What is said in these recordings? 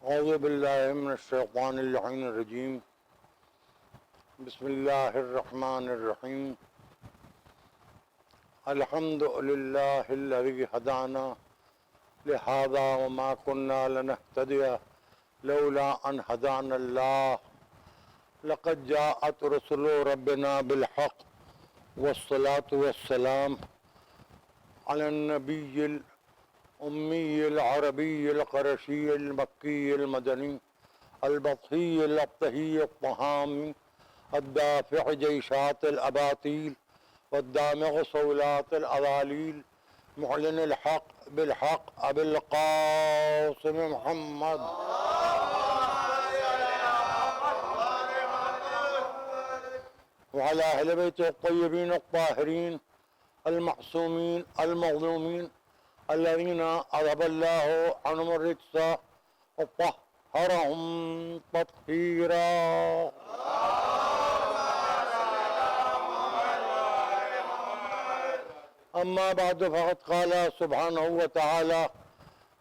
اعوذ باللہ من الشیطان اللعین الرجیم بسم اللہ الرحمن الرحیم الحمد للہ الذی ہدانا لہذا وما كنا لنہتدی لولا ان ہدانا اللہ لقد جاءت رسل ربنا بالحق والصلاة والسلام علی النبی الأمی العربی القرشی المکی المدنی البطحی الابتحی الطہامی الدافع جیشات الاباطیل والدامغ صولات الاضالیل معلن الحق بالحق ابی القاسم محمد وعلى أهل بيته الطيبين الطاهرين المعصومين المظلومين الذين أذهب الله عنهم الرجس وطهرهم تطهيرا. أما بعد فقد قال سبحانه وتعالى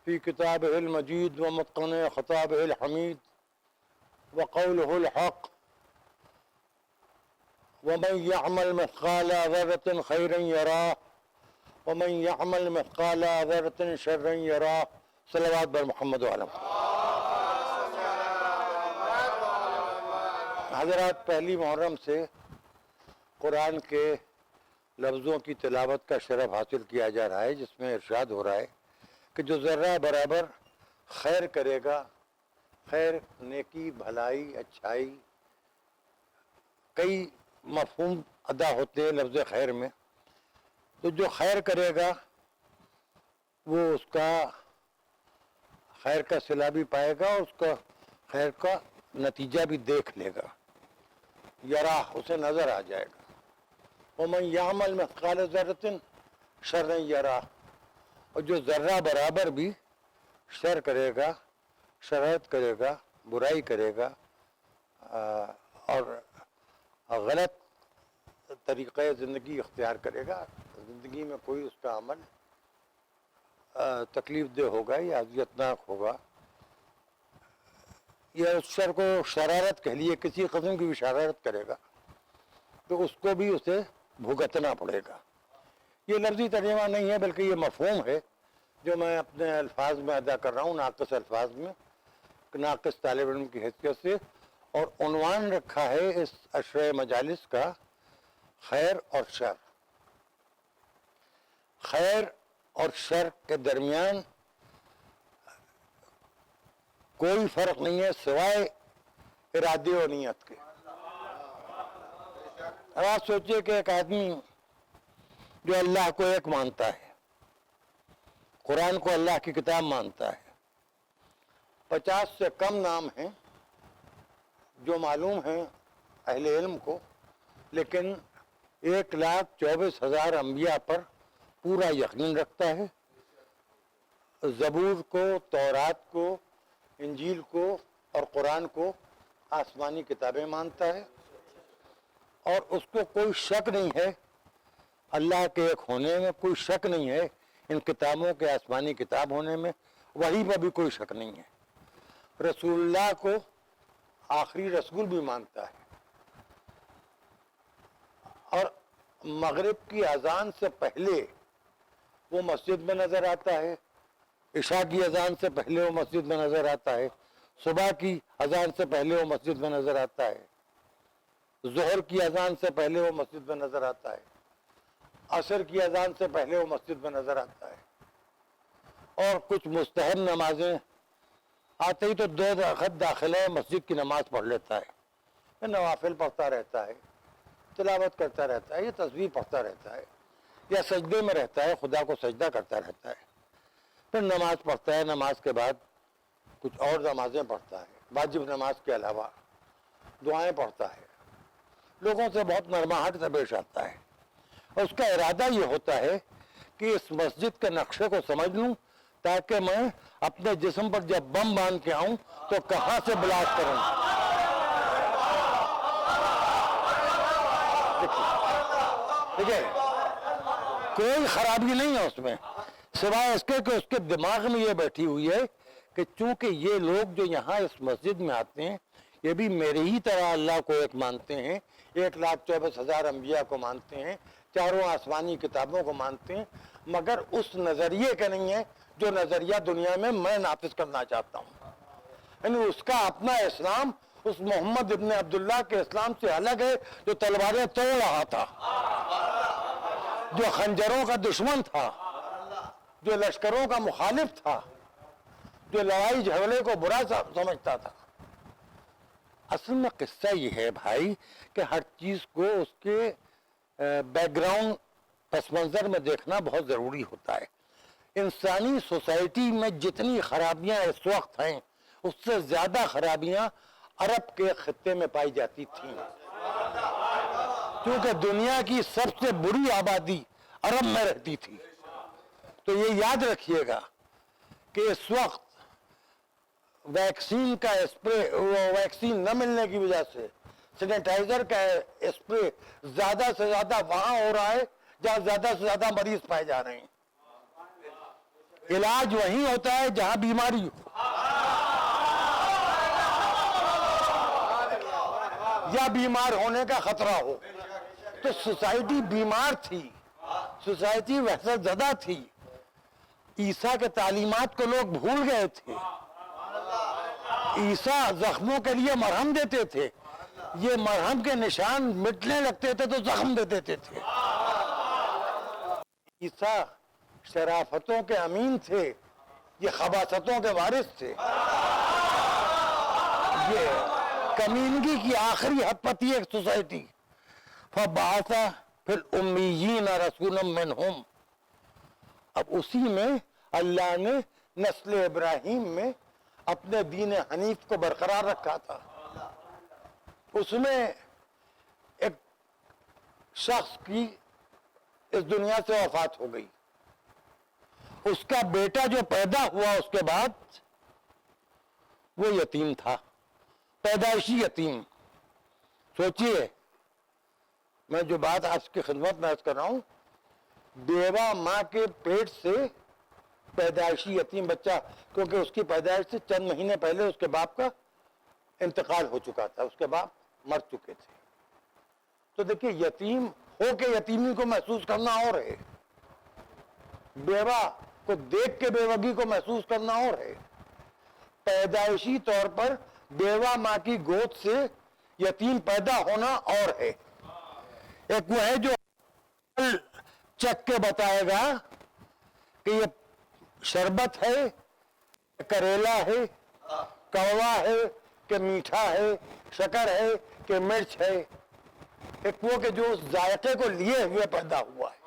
في كتابه المجيد ومتقن خطابه الحميد وقوله الحق ومن يعمل مثقال ذرة خيرا يراه ومن يعمل مثقال ذرة شرا يراه. صلوات بر محمد وعلم. حضرات، پہلی محرم سے قرآن کے لفظوں کی تلاوت کا شرف حاصل کیا جا رہا ہے، جس میں ارشاد ہو رہا ہے کہ جو ذرہ برابر خیر کرے گا، خیر، نیکی، بھلائی، اچھائی، کئی مفہوم ادا ہوتے ہیں لفظ خیر میں، تو جو خیر کرے گا وہ اس کا خیر کا صلہ بھی پائے گا اور اس کا خیر کا نتیجہ بھی دیکھ لے گا، یراہ، اسے نظر آ جائے گا. ومن یعمل مثقال ذرۃ شرا یراہ، اور جو ذرہ برابر بھی شر کرے گا، شرارت کرے گا، برائی کرے گا اور غلط طریقہ زندگی اختیار کرے گا، زندگی میں کوئی اس کا عمل تکلیف دہ ہوگا یا اذیتناک ہوگا، یا اس شر کو شرارت کہہ لیے، کسی قسم کی بھی شرارت کرے گا تو اس کو بھی اسے بھگتنا پڑے گا. یہ لفظی ترجمہ نہیں ہے بلکہ یہ مفہوم ہے جو میں اپنے الفاظ میں ادا کر رہا ہوں، ناقص الفاظ میں، ناقص طالب علم کی حیثیت سے، اور عنوان رکھا ہے اس عشرہ مجالس کا خیر اور شر. خیر اور شر کے درمیان کوئی فرق نہیں ہے سوائے ارادے و نیت کے. اب آپ سوچئے کہ ایک آدمی جو اللہ کو ایک مانتا ہے، قرآن کو اللہ کی کتاب مانتا ہے، 50 سے کم نام ہیں جو معلوم ہیں اہل علم کو، لیکن 1,24,000 انبیاء پر پورا یقین رکھتا ہے، زبور کو، تورات کو، انجیل کو اور قرآن کو آسمانی کتابیں مانتا ہے، اور اس کو کوئی شک نہیں ہے اللہ کے ایک ہونے میں، کوئی شک نہیں ہے ان کتابوں کے آسمانی کتاب ہونے میں، وحی پر بھی کوئی شک نہیں ہے. رسول اللہ کو آخری رسول بھی مانتا ہے، اور مغرب کی اذان سے پہلے وہ مسجد میں نظر آتا ہے، عشاء کی اذان سے پہلے وہ مسجد میں نظر آتا ہے، صبح کی اذان سے پہلے وہ مسجد میں نظر آتا ہے، ظہر کی اذان سے پہلے وہ مسجد میں نظر آتا ہے، عصر کی اذان سے پہلے وہ مسجد میں نظر آتا ہے، اور کچھ مستحب نمازیں آتے ہی تو 2 رکعت داخلہ مسجد کی نماز پڑھ لیتا ہے، نوافل پڑھتا رہتا ہے، تلاوت کرتا رہتا ہے، یہ تسبیح پڑھتا رہتا ہے، یا سجدے میں رہتا ہے، خدا کو سجدہ کرتا رہتا ہے، پھر نماز پڑھتا ہے، نماز کے بعد کچھ اور نمازیں پڑھتا ہے، واجب نماز کے علاوہ دعائیں پڑھتا ہے، لوگوں سے بہت نرماہٹ سے پیش آتا ہے، اور اس کا ارادہ یہ ہوتا ہے کہ اس مسجد کے نقشے کو سمجھ لوں تاکہ میں اپنے جسم پر جب بم باندھ کے آؤں تو کہاں سے بلاسٹ کروں. ٹھیک ہے، کوئی خرابی نہیں ہے اس میں، سوائے اس کے کہ اس کے دماغ میں یہ بیٹھی ہوئی ہے کہ چونکہ یہ لوگ جو یہاں اس مسجد میں آتے ہیں یہ بھی میرے ہی طرح اللہ کو ایک مانتے ہیں، 1,24,000 انبیاء کو مانتے ہیں، چاروں آسمانی کتابوں کو مانتے ہیں، مگر اس نظریے کا نہیں ہے جو نظریہ دنیا میں نافذ کرنا چاہتا ہوں. یعنی اس کا اپنا اسلام اس محمد ابن عبداللہ کے اسلام سے الگ ہے جو تلواریں توڑ رہا تھا، جو خنجروں کا دشمن تھا، جو لشکروں کا مخالف تھا، جو لڑائی جھگڑے کو برا سمجھتا تھا. اصل میں قصہ یہ ہے بھائی کہ ہر چیز کو اس کے بیک گراؤنڈ پس منظر میں دیکھنا بہت ضروری ہوتا ہے. انسانی سوسائٹی میں جتنی خرابیاں اس وقت ہیں اس سے زیادہ خرابیاں عرب کے خطے میں پائی جاتی تھیں، کیونکہ دنیا کی سب سے بری آبادی عرب میں رہتی تھی. تو یہ یاد رکھیے گا کہ اس وقت ویکسین کا ویکسین نہ ملنے کی وجہ سے سینیٹائزر کا اسپرے زیادہ سے زیادہ وہاں ہو رہا ہے جہاں زیادہ سے زیادہ مریض پائے جا رہے ہیں. علاج وہیں ہوتا ہے جہاں بیماری ہو یا بیمار ہونے کا خطرہ ہو. تو سوسائٹی بیمار تھی، سوسائٹی وحشت زدہ تھی. عیسیٰ کے تعلیمات کو لوگ بھول گئے تھے. عیسیٰ زخموں کے لیے مرہم دیتے تھے، یہ مرہم کے نشان مٹنے لگتے تھے تو زخم دے دیتے تھے. عیسیٰ شرافتوں کے امین تھے، یہ خباثتوں کے وارث تھے. یہ کمینگی کی آخری حد پر تھی ایک سوسائٹی. فبعث فی الامیین رسولا منہم. اب اسی میں اللہ نے نسل ابراہیم میں اپنے دین حنیف کو برقرار رکھا تھا. اس میں ایک شخص کی اس دنیا سے وفات ہو گئی، اس کا بیٹا جو پیدا ہوا اس کے بعد وہ یتیم تھا، پیدائشی یتیم. سوچئے میں جو بات آج کی خدمت میں عرض کر رہا ہوں، بیوہ ماں کے پیٹ سے پیدائشی یتیم بچہ، کیونکہ اس کی پیدائش سے چند مہینے پہلے اس کے باپ کا انتقال ہو چکا تھا، اس کے باپ مر چکے تھے. تو دیکھیے یتیم ہو کے یتیمی کو محسوس کرنا اور ہے، بیوہ کو دیکھ کے بیوگی کو محسوس کرنا اور ہے. پیدائشی طور پر بیوہ ماں کی گود سے یتیم پیدا ہونا اور ہے. ایک وہ ہے جو چکھ کے بتائے گا کہ یہ شربت ہے، کریلا ہے، کڑوا ہے کہ میٹھا ہے، شکر ہے کہ مرچ ہے. ایک وہ کہ جو اس ذائقے کو لیے ہوئے پیدا ہوا ہے.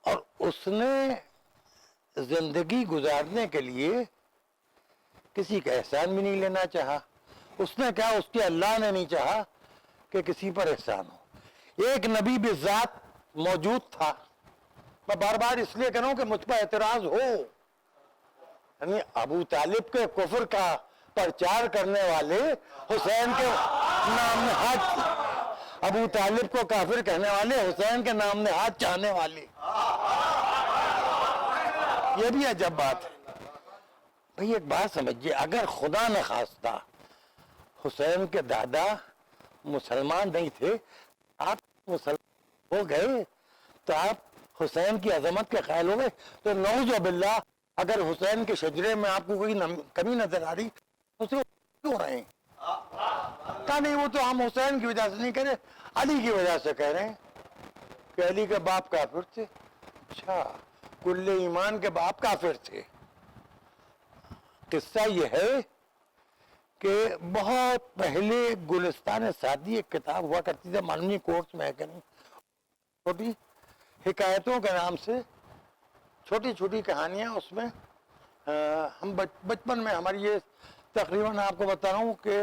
اور اس نے زندگی گزارنے کے لیے کسی کا احسان بھی نہیں لینا چاہا. اس نے کہا، اس کے اللہ نے نہیں چاہا کہ کسی پر احسان ہو. ایک نبی بالذات موجود تھا. میں بار بار اس لیے کہہ رہا ہوں کہ مجھ پر اعتراض ہو، یعنی ابو طالب کے کفر کا پرچار کرنے والے، حسین کے نام نہاد، ابو طالب کو کافر کہنے والے، حسین کے نام نہاد چاہنے والے. یہ بھی عجب بات ہے. بھئی ایک بات سمجھئے، اگر خدا نہ خواستہ حسین کے دادا مسلمان نہیں تھے، آپ مسلمان ہو گئے تو آپ حسین کی عظمت کے قائل ہو گئے. تو نعوذ باللہ اگر حسین کے شجرے میں آپ کو کوئی کمی نظر آ رہی تو اسے کیوں رہے ہیں؟ کہا نہیں، وہ تو ہم حسین کی وجہ سے نہیں کہہ رہے، علی کی وجہ سے کہہ رہے ہیں کہ علی کے باپ کافر تھے. اچھا، کل ایمان کے باپ کافر تھے. قصہ یہ ہے کہ بہت پہلے گلستان سعدی ایک کتاب ہوا کرتی تھی، معلومی کورس میں ہے کہ نہیں، چھوٹی حکایتوں کے نام سے چھوٹی چھوٹی کہانیاں. اس میں ہم بچپن میں، ہماری یہ تقریباً آپ کو بتا رہا ہوں کہ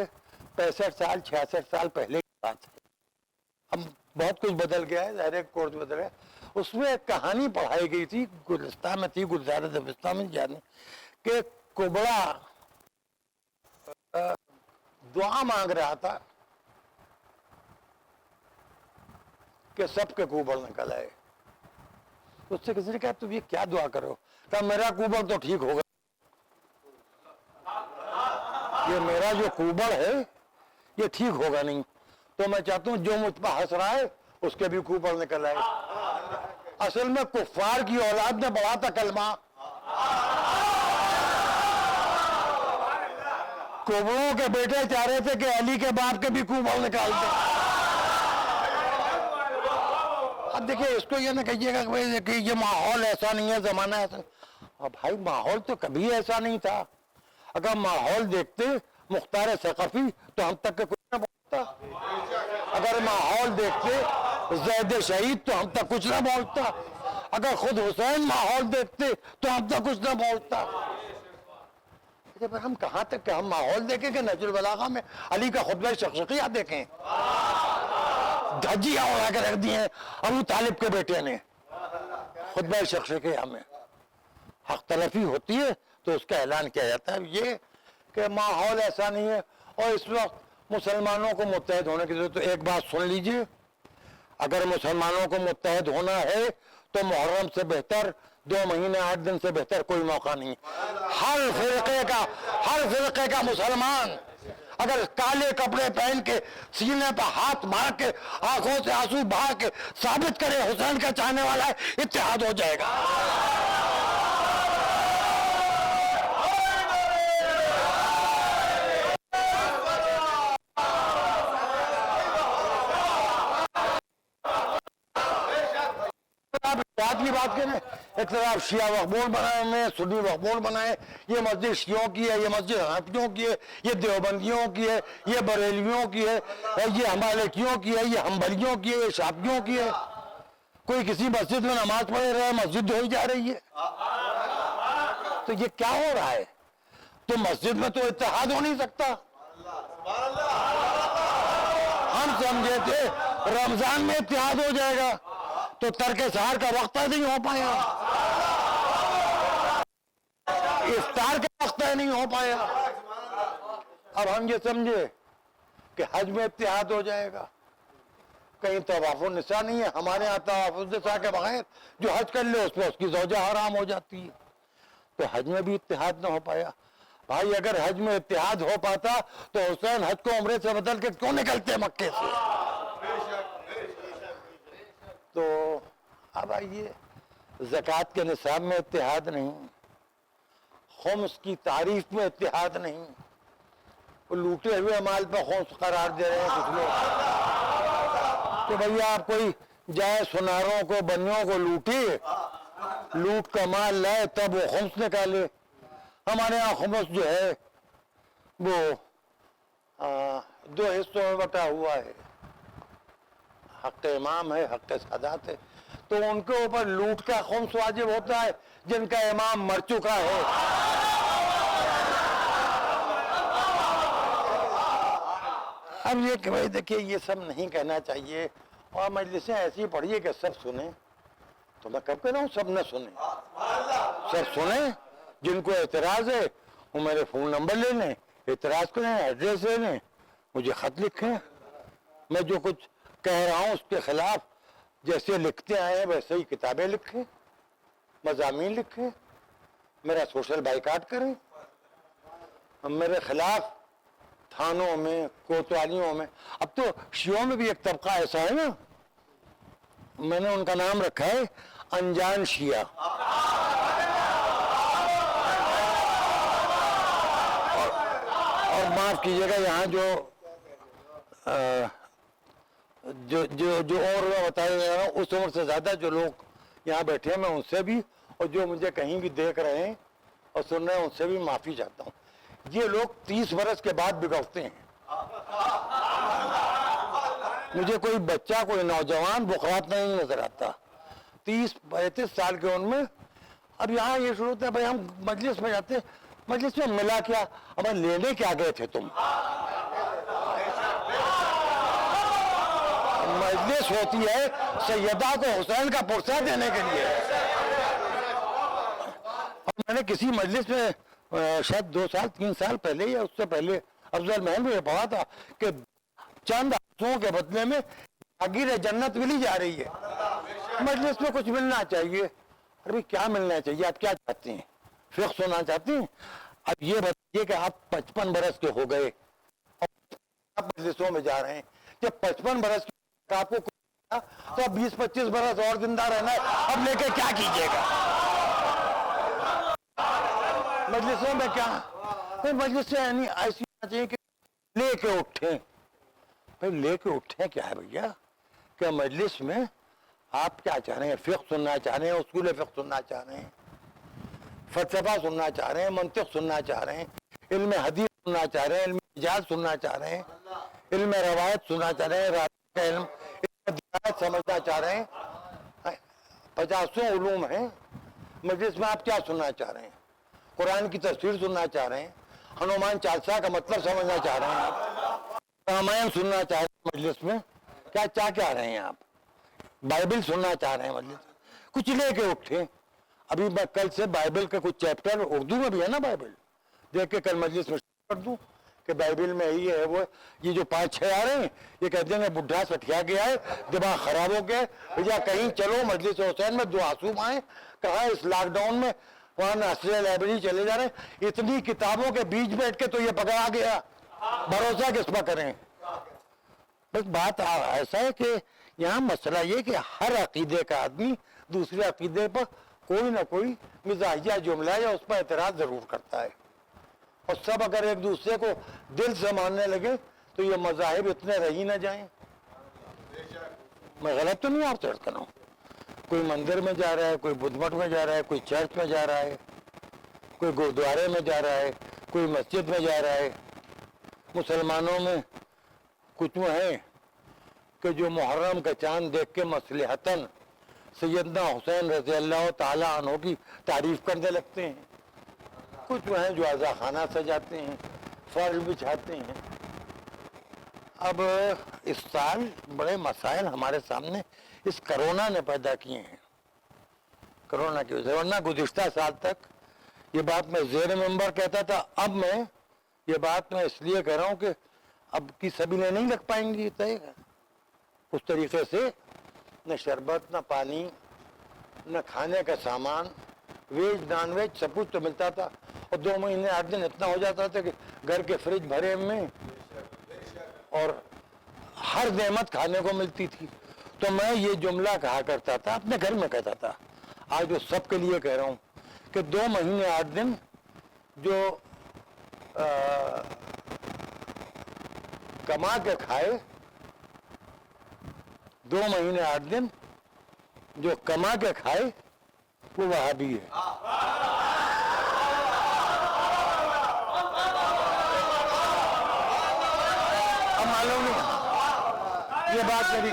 65 سال 66 سال پہلے کی بات ہے. اب بہت کچھ بدل گیا ہے، ظاہر ہے کورس بدل گیا. اس میں ایک کہانی پڑھائی گئی تھی، گلستان میں تھی، گلزار دبستان میں جانے، کہ کبڑا دعا مانگ رہا تھا کہ سب کے کوبڑ نکل آئے. اس سے کسی نے کہا تم یہ کیا دعا کرو؟ کہ میرا کوبڑ تو ٹھیک ہوگا، یہ میرا جو کوبڑ ہے یہ ٹھیک ہوگا نہیں، تو میں چاہتا ہوں جو مجھ پر ہنس رہا ہے اس کے بھی کوبڑ نکل آئے۔ اصل میں کفار کی اولاد نے پڑھا تھا کلمہ، کوبڑوں کے بیٹے چاہ رہے تھے کہ علی کے باپ کے بھی کوبڑ نکال دیں۔ اب دیکھیں اس کو یہ نہ کہیے گا کہ یہ ماحول ایسا نہیں ہے، زمانہ ایسا، اب بھائی ماحول تو کبھی ایسا نہیں تھا۔ اگر ماحول دیکھتے مختار ثقفی تو ہم تک کچھ نہ پہنچتا، اگر ماحول دیکھتے زید شہید تو ہم تک کچھ نہ پہنچتا، اگر خود حسین ماحول دیکھتے تو ہم تک کچھ نہ پہنچتا۔ ہم کہاں تک کہ ہم ماحول دیکھیں کہ نہج البلاغہ میں علی کا خطبہ شقشقیہ دیکھیں؟ دھجیاں اڑا کے رکھ دی ہیں ابو طالب کے بیٹے نے خطبہ شقشقیہ میں۔ حق تلفی ہوتی ہے تو اس کا اعلان کیا جاتا ہے یہ کہ ماحول ایسا نہیں ہے، اور اس وقت مسلمانوں کو متحد ہونے کی ضرورت ہے۔ ایک بات سن لیجئے، اگر مسلمانوں کو متحد ہونا ہے تو محرم سے بہتر 2 مہینے 8 دن سے بہتر کوئی موقع نہیں۔ ہر فرقے کا مسلمان اگر کالے کپڑے پہن کے سینے پہ ہاتھ مار کے آنکھوں سے آنسو بہا کے ثابت کرے حسین کا چاہنے والا ہے، اتحاد ہو جائے گا۔ کی بات کریں، ایک طرف شیعہ مقبول بنائے میں سنی مقبول بنائے، یہ مسجد شیعوں کی ہے، یہ مسجد حنفیوں کی ہے، یہ دیوبندیوں کی ہے، یہ بریلویوں کی ہے، یہ مالکیوں کی ہے، یہ حنبلیوں کی ہے، یہ شافعیوں کی ہے۔ کوئی کسی مسجد میں نماز پڑھ رہا ہے، مسجد دھوئی جا رہی ہے، تو یہ کیا ہو رہا ہے؟ تو مسجد میں تو اتحاد ہو نہیں سکتا۔ ہم سمجھے تھے رمضان میں اتحاد ہو جائے گا، تو ترک سحر کا وقت نہیں ہو پایا، افطار کا وقت نہیں ہو پایا۔ اب ہم یہ سمجھے کہ حج میں اتحاد ہو جائے گا، کہیں طواف النساء نہیں ہے، ہمارے یہاں طواف النساء کے بغیر جو حج کر لے اس پہ اس کی زوجہ حرام ہو جاتی ہے، تو حج میں بھی اتحاد نہ ہو پایا۔ بھائی اگر حج میں اتحاد ہو پاتا تو حسین حج کو عمرے سے بدل کے کیوں نکلتے مکے سے؟ تو اب آئیے، زکوٰۃ کے نصاب میں اتحاد نہیں، خمس کی تعریف میں اتحاد نہیں، وہ لوٹے ہوئے مال پہ خمس قرار دے رہے ہیں کچھ لوگ کہ بھئی آپ کوئی جائے سناروں کو بنیوں کو لوٹے، لوٹ کا مال لائے تب وہ خمس نکالے۔ ہمارے ہاں خمس جو ہے وہ 2 حصوں میں بٹا ہوا ہے، حق امام ہے، حق سادات ہے، تو ان کے اوپر لوٹ کا خمس واجب ہوتا ہے جن کا امام مر چکا ہے۔ اب یہ کہ بھائی دیکھیے یہ سب نہیں کہنا چاہیے، اور مجلسیں ایسی پڑھیے کہ سب سنیں، تو میں کب کہہ رہا ہوں سب نہ سنیں، سب سنیں، جن کو اعتراض ہے وہ میرے فون نمبر لے لیں، اعتراض کریں، ایڈریس لے لیں، مجھے خط لکھیں، میں جو کچھ کہہ رہا ہوں اس کے خلاف جیسے لکھتے آئے ہیں ویسے ہی کتابیں لکھیں، مضامین لکھیں، میرا سوشل بائیکاٹ کریں، میرے خلاف تھانوں میں کوتوالیوں میں۔ اب تو شیعوں میں بھی ایک طبقہ ایسا ہے نا، میں نے ان کا نام رکھا ہے انجان شیعہ، اور معاف کیجیے گا یہاں جو اور بتایا جا رہا ہوں اس عمر سے زیادہ جو لوگ یہاں بیٹھے ہیں میں ان سے بھی، اور جو مجھے کہیں بھی دیکھ رہے ہیں اور سن رہے ہیں ان سے بھی معافی چاہتا ہوں۔ یہ لوگ 30 برس کے بعد بگڑتے ہیں، مجھے کوئی بچہ کوئی نوجوان بخارات نہیں نظر آتا، 30-35 سال کے ان میں۔ اب یہاں یہ شروع ہوتا ہے بھائی ہم مجلس میں جاتے ہیں، مجلس میں ملا کیا، ہمیں لینے کیا گئے تھے تم؟ مجلس ہوتی ہے سیدہ کو حسین کا پرسہ دینے کے لیے۔ اور میں نے کسی مجلس میں شاید 2 سال 3 سال پہلے یا اس سے پہلے افضل محل میں پڑھا تھا کہ چند آنسوؤں کے بدلے میں جاگیر جنت ملی جا رہی ہے۔ مجلس میں کچھ ملنا چاہیے، ابھی کیا ملنا چاہیے؟ آپ کیا چاہتے ہیں؟ فقہ سننا چاہتے ہیں؟ اب یہ بتائیے کہ آپ 55 برس کے ہو گئے آپ مجلسوں میں جا رہے ہیں، جب 55 برس کے آپ کو تو اب 20-25 برس اور زندہ رہنا ہے، اب لے کے کیا کیجیے گا؟ مجلسوں میں کیا مجلس سے یعنی ایسی ہونا چاہیے کہ لے کے اٹھیں. بھائی لے کے اٹھیں کیا ہے بھیا؟ کہ مجلس میں آپ کیا چاہ رہے ہیں؟ فقہ سننا چاہ رہے ہیں، اصول فقہ سننا چاہ رہے ہیں، فلسفہ سننا چاہ رہے ہیں، منطق سننا چاہ رہے ہیں، علم حدیث سننا چاہ رہے ہیں، علم اجاز سننا چاہ رہے ہیں، علم روایت سننا چاہ رہے ہیں، روایت کا علم سمجھنا چاہ رہے ہیں. 50 علوم ہیں، مجلس میں آپ کیا سننا چاہ رہے ہیں؟ قرآن کی تفسیر سننا چاہ رہے ہیں، ہنومان چالیسا کا مطلب سمجھنا چاہ رہے ہیں، رامائن سننا چاہ رہے ہیں مجلس میں، کیا چاہ رہے ہیں آپ؟ بائبل سننا چاہ رہے ہیں مجلس میں، کچھ لے کے اٹھیں. ابھی میں کل سے بائبل کا کچھ چیپٹر اردو میں بھی ہے نا بائبل، دیکھ کے کل مجلس میں کر دوں کہ بائبل میں یہ ہے وہ، یہ جو 5-6 آ رہے ہیں یہ کہتے ہیں بڈھا سٹھیا گیا ہے، دماغ خراب ہو گیا ہے، یا کہیں چلو مجلس حسین میں 2 معصوم آئے، کہاں اس لاک ڈاؤن میں وہاں ناشتہ لائبریری چلے جا رہے ہیں، اتنی کتابوں کے بیچ بیٹھ کے تو یہ پکڑا گیا، بھروسہ کس پر کریں؟ بس بات ایسا ہے کہ یہاں مسئلہ یہ کہ ہر عقیدے کا آدمی دوسرے عقیدے پر کوئی نہ کوئی مزاحیہ جملہ یا اس پر اعتراض ضرور کرتا ہے، اور سب اگر ایک دوسرے کو دل سے ماننے لگے تو یہ مذاہب اتنے رہ ہی نہ جائیں. میں غلط تو نہیں آپ سے عرض کر رہا ہوں. کوئی مندر میں جا رہا ہے، کوئی بدھ مٹ میں جا رہا ہے، کوئی چرچ میں جا رہا ہے، کوئی گردوارے میں جا رہا ہے، کوئی مسجد میں جا رہا ہے. مسلمانوں میں کچھ وہ ہیں کہ جو محرم کا چاند دیکھ کے مصلحتاً سیدنا حسین رضی اللہ تعالیٰ عنہ کی تعریف کرنے لگتے ہیں. کچھ وہ ہیں جو عزا خانہ سجاتے ہیں، فرش بچھاتے ہیں. اب اس سال بڑے مسائل ہمارے سامنے اس کرونا نے پیدا کیے ہیں، کرونا کی وجہ سے. ورنہ گزشتہ سال تک یہ بات میں زیر منبر کہتا تھا، اب میں یہ بات میں اس لیے کہہ رہا ہوں کہ اب کی سبیلیں نہیں لگ پائیں گی. اس طریقے سے نہ شربت، نہ پانی، نہ کھانے کا سامان، ویج نان ویج سب کچھ تو ملتا تھا، اور 2 مہینے 8 دن اتنا ہو جاتا تھا کہ گھر کے فریج بھرے میں اور ہر نعمت کھانے کو ملتی تھی. تو میں یہ جملہ کہا کرتا تھا، اپنے گھر میں کہتا تھا، آج وہ سب کے لیے کہہ رہا ہوں کہ 2 مہینے 8 دن جو کما کے کھائے، 2 مہینے 8 دن جو کما کے کھائے وہ وہابی ہے. اب معلوم نہیں یہ بات میری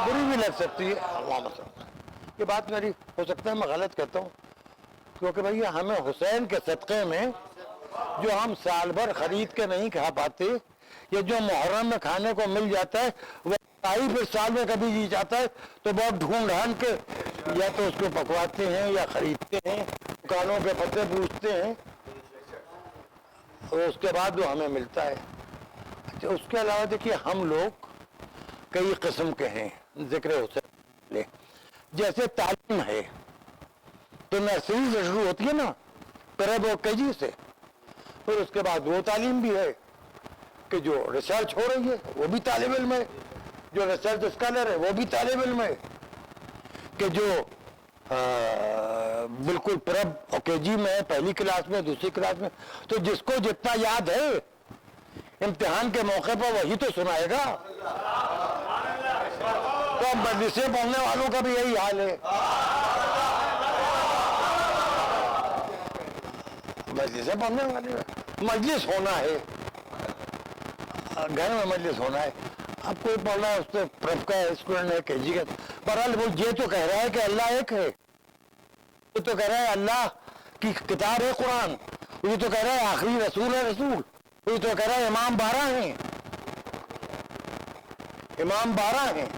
بری بھی لگ سکتی ہے، یہ بات میری ہو سکتا ہے میں غلط کہتا ہوں، کیونکہ بھئی ہمیں حسین کے صدقے میں جو ہم سال بھر خرید کے نہیں کھا پاتے، یہ جو محرم میں کھانے کو مل جاتا ہے وہ پھر سال میں کبھی جی جاتا ہے تو بہت ڈھونڈ ڈھانڈ کے یا تو اس کو پکواتے ہیں یا خریدتے ہیں، دکانوں کے پتے پوچھتے ہیں، اور اس کے بعد وہ ہمیں ملتا ہے. اچھا اس کے علاوہ دیکھیے ہم لوگ کئی قسم کے ہیں، ذکر حسین جیسے تعلیم ہے تو نرسری سے شروع ہوتی ہے نا، پریب اور KG سے، پھر اس کے بعد وہ تعلیم بھی ہے کہ جو ریسرچ ہو رہی ہے وہ بھی طالب علم ہے، جو ریسرچ اسکالر ہے وہ بھی طالب علم ہے، کہ جو بالکل پریب اور KG میں ہے، پہلی کلاس میں، دوسری کلاس میں، تو جس کو جتنا یاد ہے امتحان کے موقع پر وہی تو سنائے گا. تو اب مجلسیں پڑھنے والوں کا بھی یہی حال ہے. مجلسیں پڑھنے والے مجلس ہونا ہے، گھر میں مجلس ہونا ہے. اب کوئی پڑھ رہا ہے اس سے پریب کا اسٹوڈنٹ ہے، KG کا، بہرحال وہ یہ تو کہہ رہا ہے کہ اللہ ایک ہے، یہ تو کہہ رہا ہے اللہ کی کتاب ہے قرآن، یہ تو کہہ رہا ہے آخری رسول ہے رسول، یہ تو کہہ رہا ہے امام 12 ہیں، امام 12 ہیں.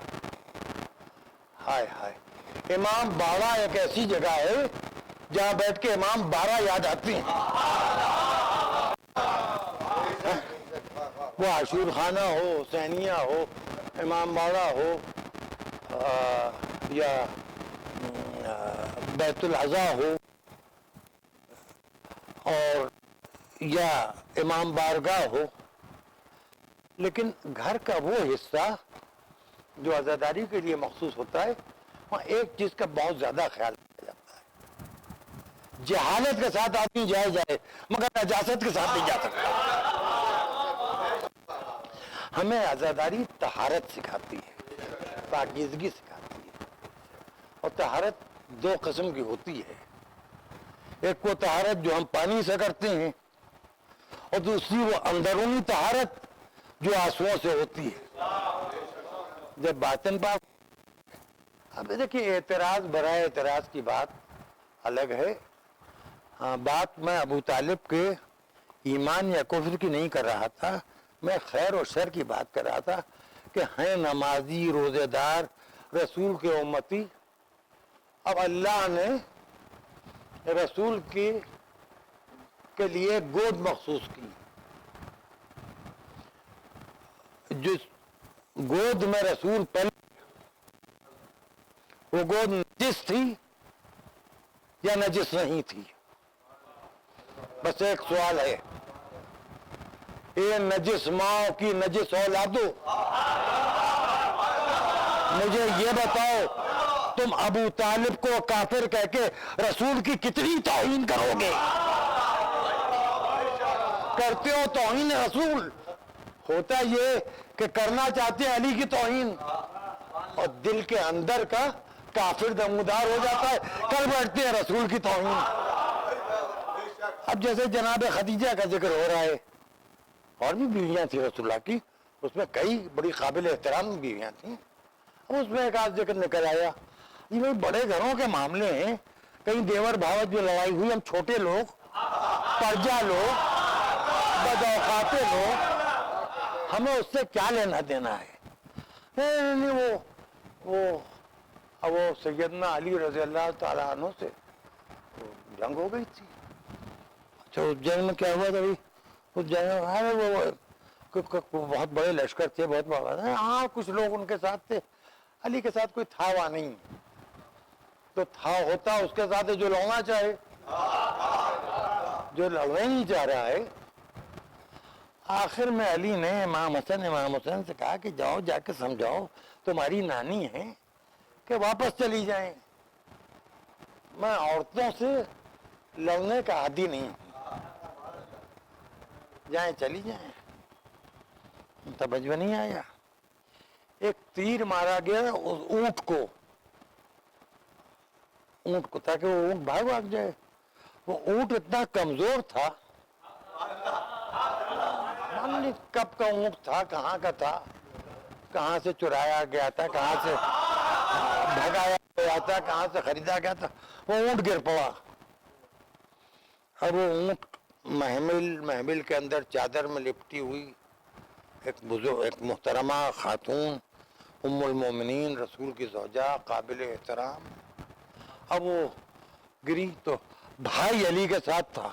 ہائے ہائے، امام 12 ایک ایسی جگہ ہے جہاں بیٹھ کے امام 12 یاد آتے ہیں. وہ عاشور خانہ ہو، حسینیہ ہو، امام باڑہ ہو، یا بیت العزا ہو اور یا امام بارگاہ ہو، لیکن گھر کا وہ حصہ جو عزاداری کے لیے مخصوص ہوتا ہے وہاں ایک چیز کا بہت زیادہ خیال رکھا جاتا ہے، جہالت کے ساتھ آدمی جائے مگر نجاست کے ساتھ نہیں جا سکتا۔ ہمیں عزاداری طہارت سکھاتی ہے، پاکیزگی سکھاتی ہے، اور طہارت دو قسم کی ہوتی ہے، ایک وہ طہارت جو ہم پانی سے کرتے ہیں اور دوسری وہ اندرونی طہارت جو آنسوؤں سے ہوتی ہے جب باطن پاک۔ اب دیکھیے اعتراض برائے اعتراض کی بات الگ ہے، ہاں بات میں ابو طالب کے ایمان یا کفر کی نہیں کر رہا تھا، میں خیر و شر کی بات کر رہا تھا کہ ہیں نمازی روزے دار رسول کے امتی، اب اللہ نے رسول کے لیے گود مخصوص کی، جس گود میں رسول پل وہ گود نجس تھی یا نجس نہیں تھی؟ بس ایک سوال ہے، اے نجس ماں کی نجس اولادو، مجھے یہ بتاؤ تم ابو طالب کو کافر کہہ کے رسول کی کتنی توہین کرو گے؟ کرتے ہو توہین رسول، ہوتا یہ کہ کرنا چاہتے ہیں علی کی توہین اور دل کے اندر کا کافر نمودار ہو جاتا ہے، کر بیٹھتے ہیں رسول کی توہین۔ اب جیسے جناب خدیجہ کا ذکر ہو رہا ہے، اور بھی بیویاں تھیں رسول اللہ کی، اس میں کئی بڑی قابل احترام بیویاں تھیں، اب اس میں ایک آدھ ذکر نکل آیا، یہ بھائی بڑے گھروں کے معاملے ہیں، کہیں دیور بھاوت میں لڑائی ہوئی، ہم چھوٹے لوگ، پرجا لوگ، بدوقاتے لوگ، ہمیں اس سے کیا لینا دینا ہے؟ نہیں وہ سیدنا علی رضی اللہ تعالیٰ عنہ سے جنگ ہو گئی تھی، اچھا اس جنگ میں کیا ہوا تھا؟ اس جنگ میں بہت بڑے لشکر تھے، بہت بڑا، ہاں کچھ لوگ ان کے ساتھ تھے، علی کے ساتھ کوئی تھا وہاں نہیں، تو تھا ہوتا اس کے ساتھ جو لڑنا چاہے، جو لڑنا نہیں چاہ رہا ہے۔ آخر میں علی نے امام حسین سے کہا کہ جاؤ جا کے سمجھاؤ تمہاری نانی ہے کہ واپس چلی جائیں، میں عورتوں سے لڑنے کا عادی نہیں ہوں، جائیں چلی جائیں۔ توجہ نہیں آیا، ایک تیر مارا گیا اس اونٹ کو تاکہ وہ اونٹ بھاگ جائے، وہ اونٹ اتنا کمزور تھا، کب کا اونٹ تھا، کہاں کا تھا، کہاں سے چرایا گیا تھا، کہاں سے بھگایا گیا تھا، کہاں سے خریدا گیا تھا، وہ اونٹ گر پڑا، اور وہ اونٹ محمل کے اندر چادر میں لپٹی ہوئی ایک محترمہ خاتون ام المومنین رسول کی زوجہ قابل احترام، اب وہ گری تو بھائی علی کے ساتھ تھا،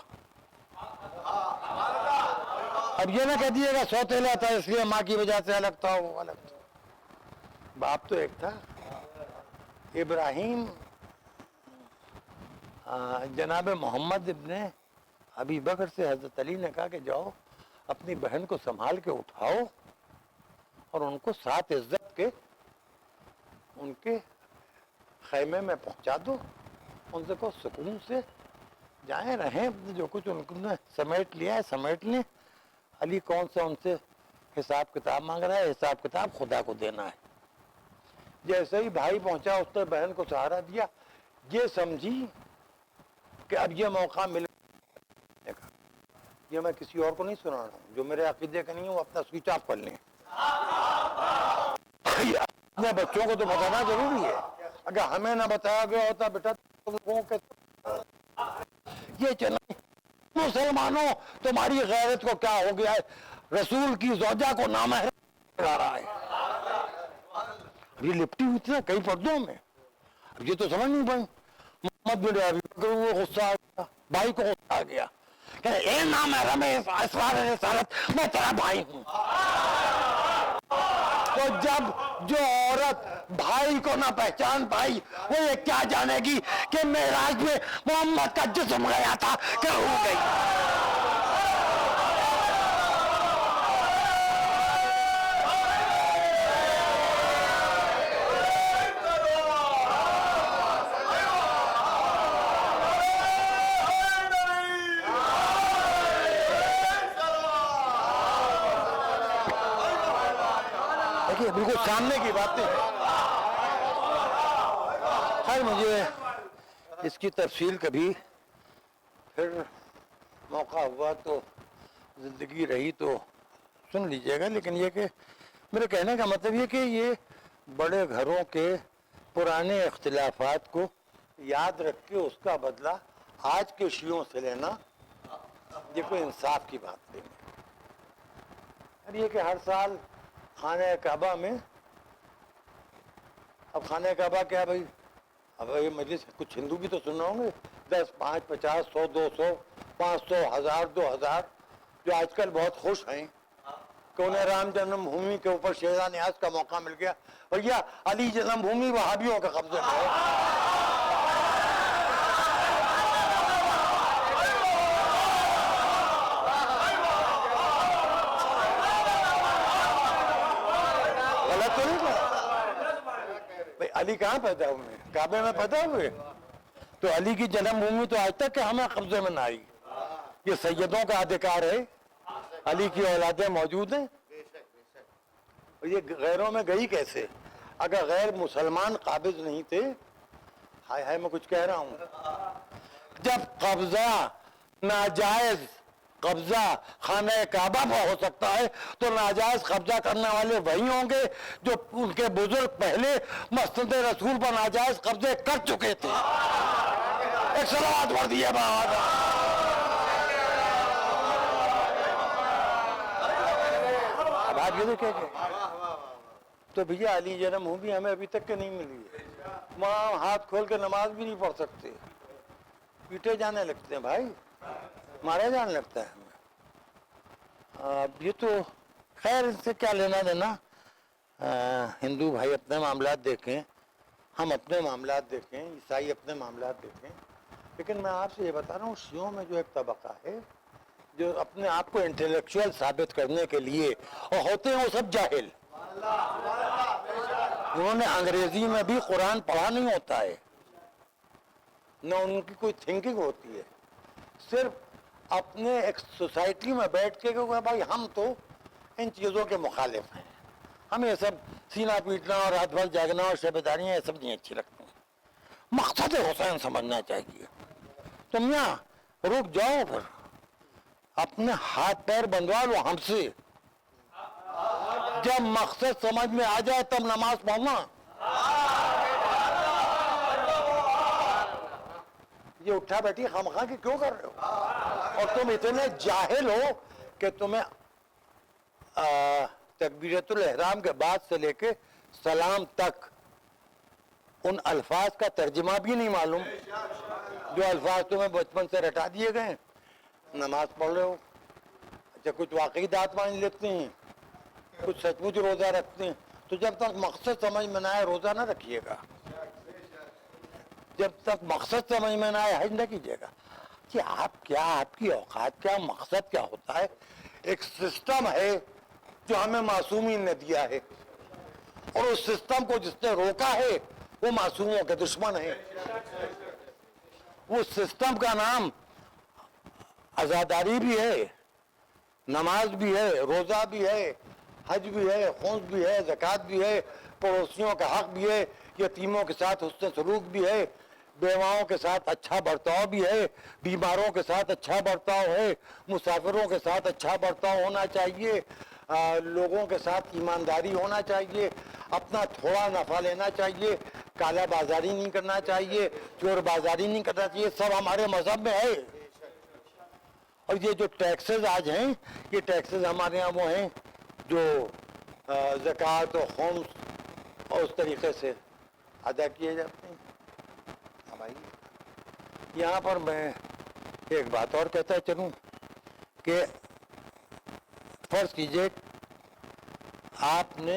اب یہ نہ کہہ دیے گا سوتیلا تھا اس لیے ماں کی وجہ سے الگ تھا، وہ الگ تھا، باپ تو ایک تھا۔ ابراہیم جناب محمد ابن ابی بکر سے حضرت علی نے کہا کہ جاؤ اپنی بہن کو سنبھال کے اٹھاؤ اور ان کو ساتھ عزت کے ان کے خیمے میں پہنچا دو، ان سے کو سکون سے جائیں رہیں، جو کچھ ان نے سمیٹ لیا ہے سمیٹ لیں، علی کون سا ان سے حساب کتاب مانگ رہا ہے، حساب کتاب خدا کو دینا ہے۔ جیسے ہی بھائی پہنچا اس نے بہن کو سہارا دیا، یہ سمجھی کہ اب یہ موقع مل، یہ میں کسی اور کو نہیں سنا رہا ہوں، جو میرے عقیدے کا نہیں ہوں اپنا سوئچ آف کر لیں، اپنے بچوں کو تو بتانا ضروری ہے، اگر ہمیں نہ بتایا گیا ہوتا بیٹا یہ چلا مسلمانوں تمہاری غیرت کو کیا ہو گیا ہے، رسول کی زوجہ کو نامحرم کرا رہا ہے، یہ لپٹی ہوئی تھی نا کئی پردوں میں، یہ تو سمجھ نہیں پائی، محمد بن ابی بکر وہ غصہ آ گیا، بھائی کو غصہ آ گیا کہ اے نامحرم اسرار رسالت میں تیرا بھائی ہوں، تو تو جب جو عورت بھائی کو نہ پہچان پائی وہ یہ کیا جانے گی کہ معراج میں محمد کا جسم گیا تھا کہ ہو گئی. دیکھیے بالکل سامنے کی باتیں. خیر مجھے اس کی تفصیل کبھی پھر موقع ہوا تو زندگی رہی تو سن لیجئے گا. لیکن یہ کہ میرے کہنے کا مطلب یہ کہ یہ بڑے گھروں کے پرانے اختلافات کو یاد رکھ کے اس کا بدلہ آج کے شیعوں سے لینا یہ کوئی انصاف کی بات نہیں ہے. اور یہ کہ ہر سال خانہ کعبہ میں، اب خانہ کعبہ کیا بھائی، اب یہ مجلس کچھ ہندو بھی تو سننا ہوں گے، 10 5 50 100 200 500 1000 2000 جو آج کل بہت خوش ہیں کہ انہیں رام جنم بھومی کے اوپر شیزا نیاز کا موقع مل گیا. بھیا علی جنم بھومی وہابیوں کے قبضے میں ہے. غلط تو نہیں بھائی، علی کہاں پیدا ہوئے؟ کعبے میں پیدا ہوئے. تو علی کی جنم بھومی تو آج تک کہ ہمیں قبضے میں نہ آئی. یہ سیدوں کا ادھیکار ہے، علی کی اولادیں موجود ہیں. یہ غیروں میں گئی کیسے؟ اگر غیر مسلمان قابض نہیں تھے، ہائے ہائے میں کچھ کہہ رہا ہوں، جب قبضہ ناجائز قبضہ خانہ کعبہ پر ہو سکتا ہے تو ناجائز قبضہ کرنے والے وہی ہوں گے جو ان کے بزرگ پہلے مسجد رسول پر ناجائز قبضے کر چکے تھے. ایک صلوات پڑھ دیے بات. اب آپ یہ دیکھیں کہ تو بھیا علی جنم بھومی ہمیں ابھی تک کہ نہیں ملی ہے. وہاں ہاتھ کھول کے نماز بھی نہیں پڑھ سکتے، پیٹے جانے لگتے ہیں بھائی، مارے جانے لگتا ہے ہمیں. اب یہ تو خیر اس سے کیا لینا دینا. ہندو بھائی اپنے معاملات دیکھیں، ہم اپنے معاملات دیکھیں، عیسائی اپنے معاملات دیکھیں. لیکن میں آپ سے یہ بتا رہا ہوں، شیعوں میں جو ایک طبقہ ہے جو اپنے آپ کو انٹلیکچوئل ثابت کرنے کے لیے، اور ہوتے ہیں وہ سب جاہل، انہوں نے انگریزی میں بھی قرآن پڑھا نہیں ہوتا ہے، نہ ان کی کوئی تھنکنگ ہوتی ہے. صرف اپنے ایک سوسائٹی میں بیٹھ کے کہ بھائی ہم تو ان چیزوں کے مخالف ہیں، ہمیں یہ سب سینہ پیٹنا اور رات بھر جاگنا اور شیبیداریاں یہ سب نہیں اچھی لگتی. مقصد حسین سمجھنا چاہیے. تم یہاں رک جاؤ، پھر اپنے ہاتھ پیر بندھوا لو ہم سے. جب مقصد سمجھ میں آ جائے تب نماز پڑھنا. یہ اٹھا بیٹھی خامخواہ کی کیوں کر رہے ہو؟ اور تم اتنے جاہل ہو کہ تمہیں تکبیرۃ الاحرام کے بعد سے لے کے سلام تک ان الفاظ کا ترجمہ بھی نہیں معلوم جو الفاظ تمہیں بچپن سے رٹا دیے گئے. نماز پڑھ رہے ہو، اچھا کچھ واقعی دانت مان لیتے ہیں، کچھ سچ مچ روزہ رکھتے ہیں. تو جب تک مقصد سمجھ میں نہ آئے روزہ نہ رکھیے گا، جب تک مقصد سمجھ میں نہ آئے حج نہ کیجیے گا. کہ آپ کیا، آپ کی اوقات کیا، مقصد کیا ہوتا ہے. ایک سسٹم ہے جو ہمیں معصومین نے دیا ہے، اور اس سسٹم کو جس نے روکا ہے وہ معصوموں کے دشمن ہیں. وہ سسٹم کا نام عزاداری بھی ہے، نماز بھی ہے، روزہ بھی ہے، حج بھی ہے، خمس بھی ہے، زکوٰۃ بھی ہے، پڑوسیوں کا حق بھی ہے، یتیموں کے ساتھ حسن سلوک بھی ہے، بیواؤں کے ساتھ اچھا برتاؤ بھی ہے، بیماروں کے ساتھ اچھا برتاؤ ہے، مسافروں کے ساتھ اچھا برتاؤ ہونا چاہیے، لوگوں کے ساتھ ایمانداری ہونا چاہیے، اپنا تھوڑا نفع لینا چاہیے، کالا بازاری نہیں کرنا چاہیے، چور بازاری نہیں کرنا چاہیے. سب ہمارے مذہب میں ہے. اور یہ جو ٹیکسز آج ہیں، یہ ٹیکسز ہمارے یہاں وہ ہیں جو زکوٰۃ و خمس اور اس طریقے سے ادا کیے جاتے ہیں. یہاں پر میں ایک بات اور کہتا چلوں کہ فرض کیجئے آپ نے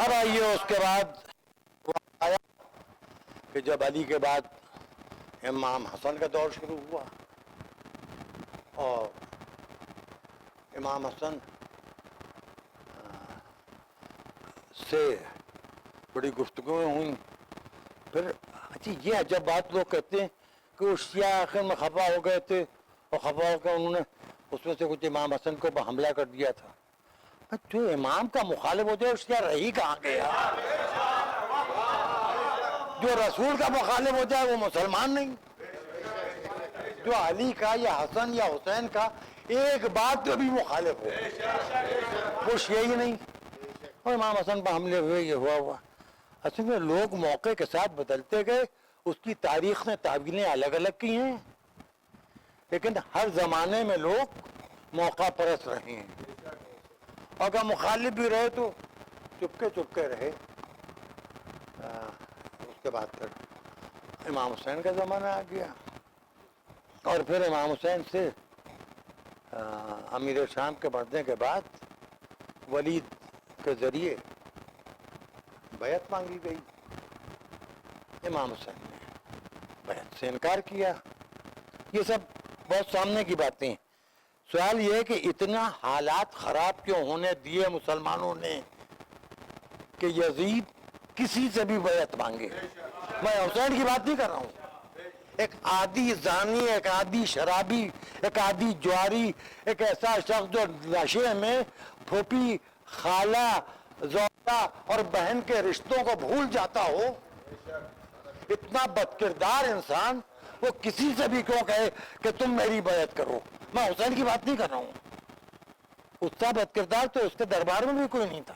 اب آئیے اس کے بعد آیا کہ جب علی کے بعد امام حسن کا دور شروع ہوا اور امام حسن سے بڑی گفتگویں ہوئیں. پھر اچھی یہ عجب بات لوگ کہتے ہیں کہ وہ شیعہ آخر میں خفا ہو گئے تھے اور خفا ہو کر انہوں نے اس میں سے کچھ امام حسن کو حملہ کر دیا تھا. جو امام کا مخالف ہو جائے شیعہ رہی کہاں گیا؟ جو رسول کا مخالف ہو جائے وہ مسلمان نہیں. جو علی کا یا حسن یا حسین کا ایک بات جو بھی مخالف ہو وہ شیعہ ہی نہیں. اور امام حسن پر حملے ہوئے یہ ہوا. اصل میں لوگ موقع کے ساتھ بدلتے گئے. اس کی تاریخ نے تعبیریں الگ الگ کی ہیں لیکن ہر زمانے میں لوگ موقع پرست رہے ہیں. اگر مخالف بھی رہے تو چپکے رہے. اس کے بعد پھر امام حسین کا زمانہ آ گیا اور پھر امام حسین سے امیر شام کے مرنے کے بعد ولید کے ذریعے بیعت مانگی گئی. امام حسین نے بیعت سے انکار کیا. یہ سب بہت سامنے کی باتیں ہیں. سوال یہ ہے کہ اتنا حالات خراب کیوں ہونے دیے مسلمانوں نے کہ یزید کسی سے بھی بیعت مانگے. میں حسین کی بات نہیں کر رہا ہوں. ایک عادی زانی، ایک عادی شرابی، ایک عادی جواری، ایک ایسا شخص جو نشے میں پھوپھی، خالہ، زوجہ اور بہن کے رشتوں کو بھول جاتا ہو، اتنا بدکردار انسان وہ کسی سے بھی کیوں کہے کہ تم میری بیعت کرو. میں حسین کی بات نہیں کر رہا ہوں. اس کا بدکردار تو اس کے دربار میں بھی کوئی نہیں تھا.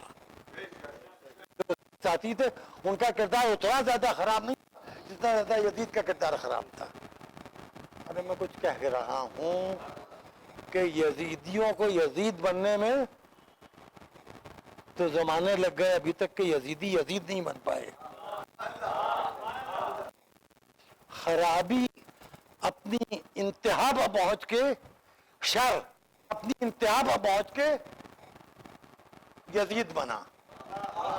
ساتھی تھے ان کا کردار اتنا زیادہ خراب نہیں جتنا زیادہ یزید کا کردار خراب تھا. ارے میں کچھ کہہ رہا ہوں کہ یزیدیوں کو یزید بننے میں تو زمانے لگ گئے ابھی تک کہ یزیدی یزید نہیں بن پائے. خرابی اپنی انتہا پر پہنچ کے، شر اپنی انتہا پر پہنچ کے یزید بنا،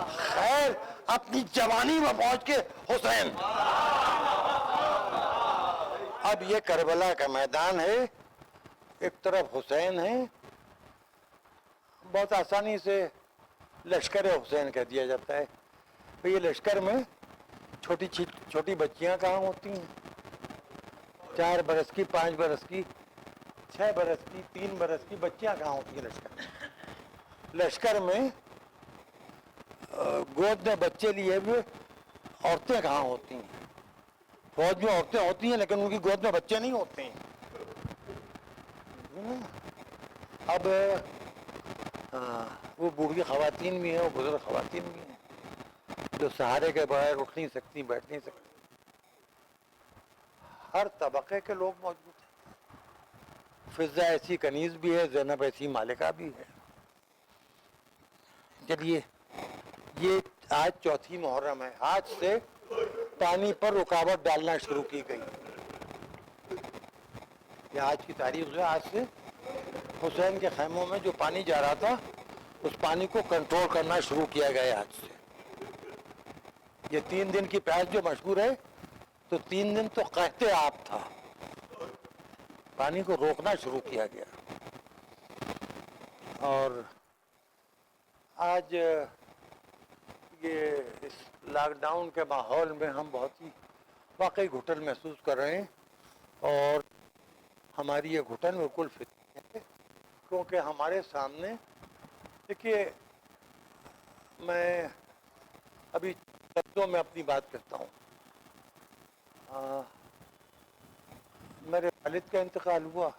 خیر اپنی جوانی میں پہنچ کے حسین. اب یہ کربلا کا میدان ہے، ایک طرف حسین ہے. بہت آسانی سے لشکر حسین کہہ دیا جاتا ہے. یہ لشکر میں چھوٹی بچیاں کہاں ہوتی ہیں؟ 4 برس کی، 5 برس کی، 6 برس کی، 3 برس کی بچیاں کہاں ہوتی ہیں لشکر میں؟ لشکر میں گود میں بچے لیے ہوئے عورتیں کہاں ہوتی ہیں؟ فوج میں عورتیں ہوتی ہیں لیکن ان کی گود میں بچے نہیں ہوتے ہیں. اب وہ بوڑھی خواتین بھی ہیں، وہ بزرگ خواتین بھی ہیں جو سہارے کے بغیر اٹھ نہیں سکتی، بیٹھ نہیں سکتی. ہر طبقے کے لوگ موجود ہیں. فضہ ایسی کنیز بھی ہے، زینب ایسی مالکہ بھی ہے. چلیے یہ آج چوتھی محرم ہے. آج سے پانی پر رکاوٹ ڈالنا شروع کی گئی. یہ آج کی تاریخ جو ہے، آج سے حسین کے خیموں میں جو پانی جا رہا تھا اس پانی کو کنٹرول کرنا شروع کیا گیا. آج سے یہ 3 دن کی پیاس جو مشہور ہے تو 3 دن تو قحط آب تھا. پانی کو روکنا شروع کیا گیا. اور آج یہ اس لاک ڈاؤن کے ماحول میں ہم بہت ہی واقعی گھٹن محسوس کر رہے ہیں. اور ہماری یہ گھٹن بالکل فطری ہے کیونکہ ہمارے سامنے دیکھیے، میں ابھی لفظوں میں اپنی بات کرتا ہوں. میرے والد کا انتقال ہوا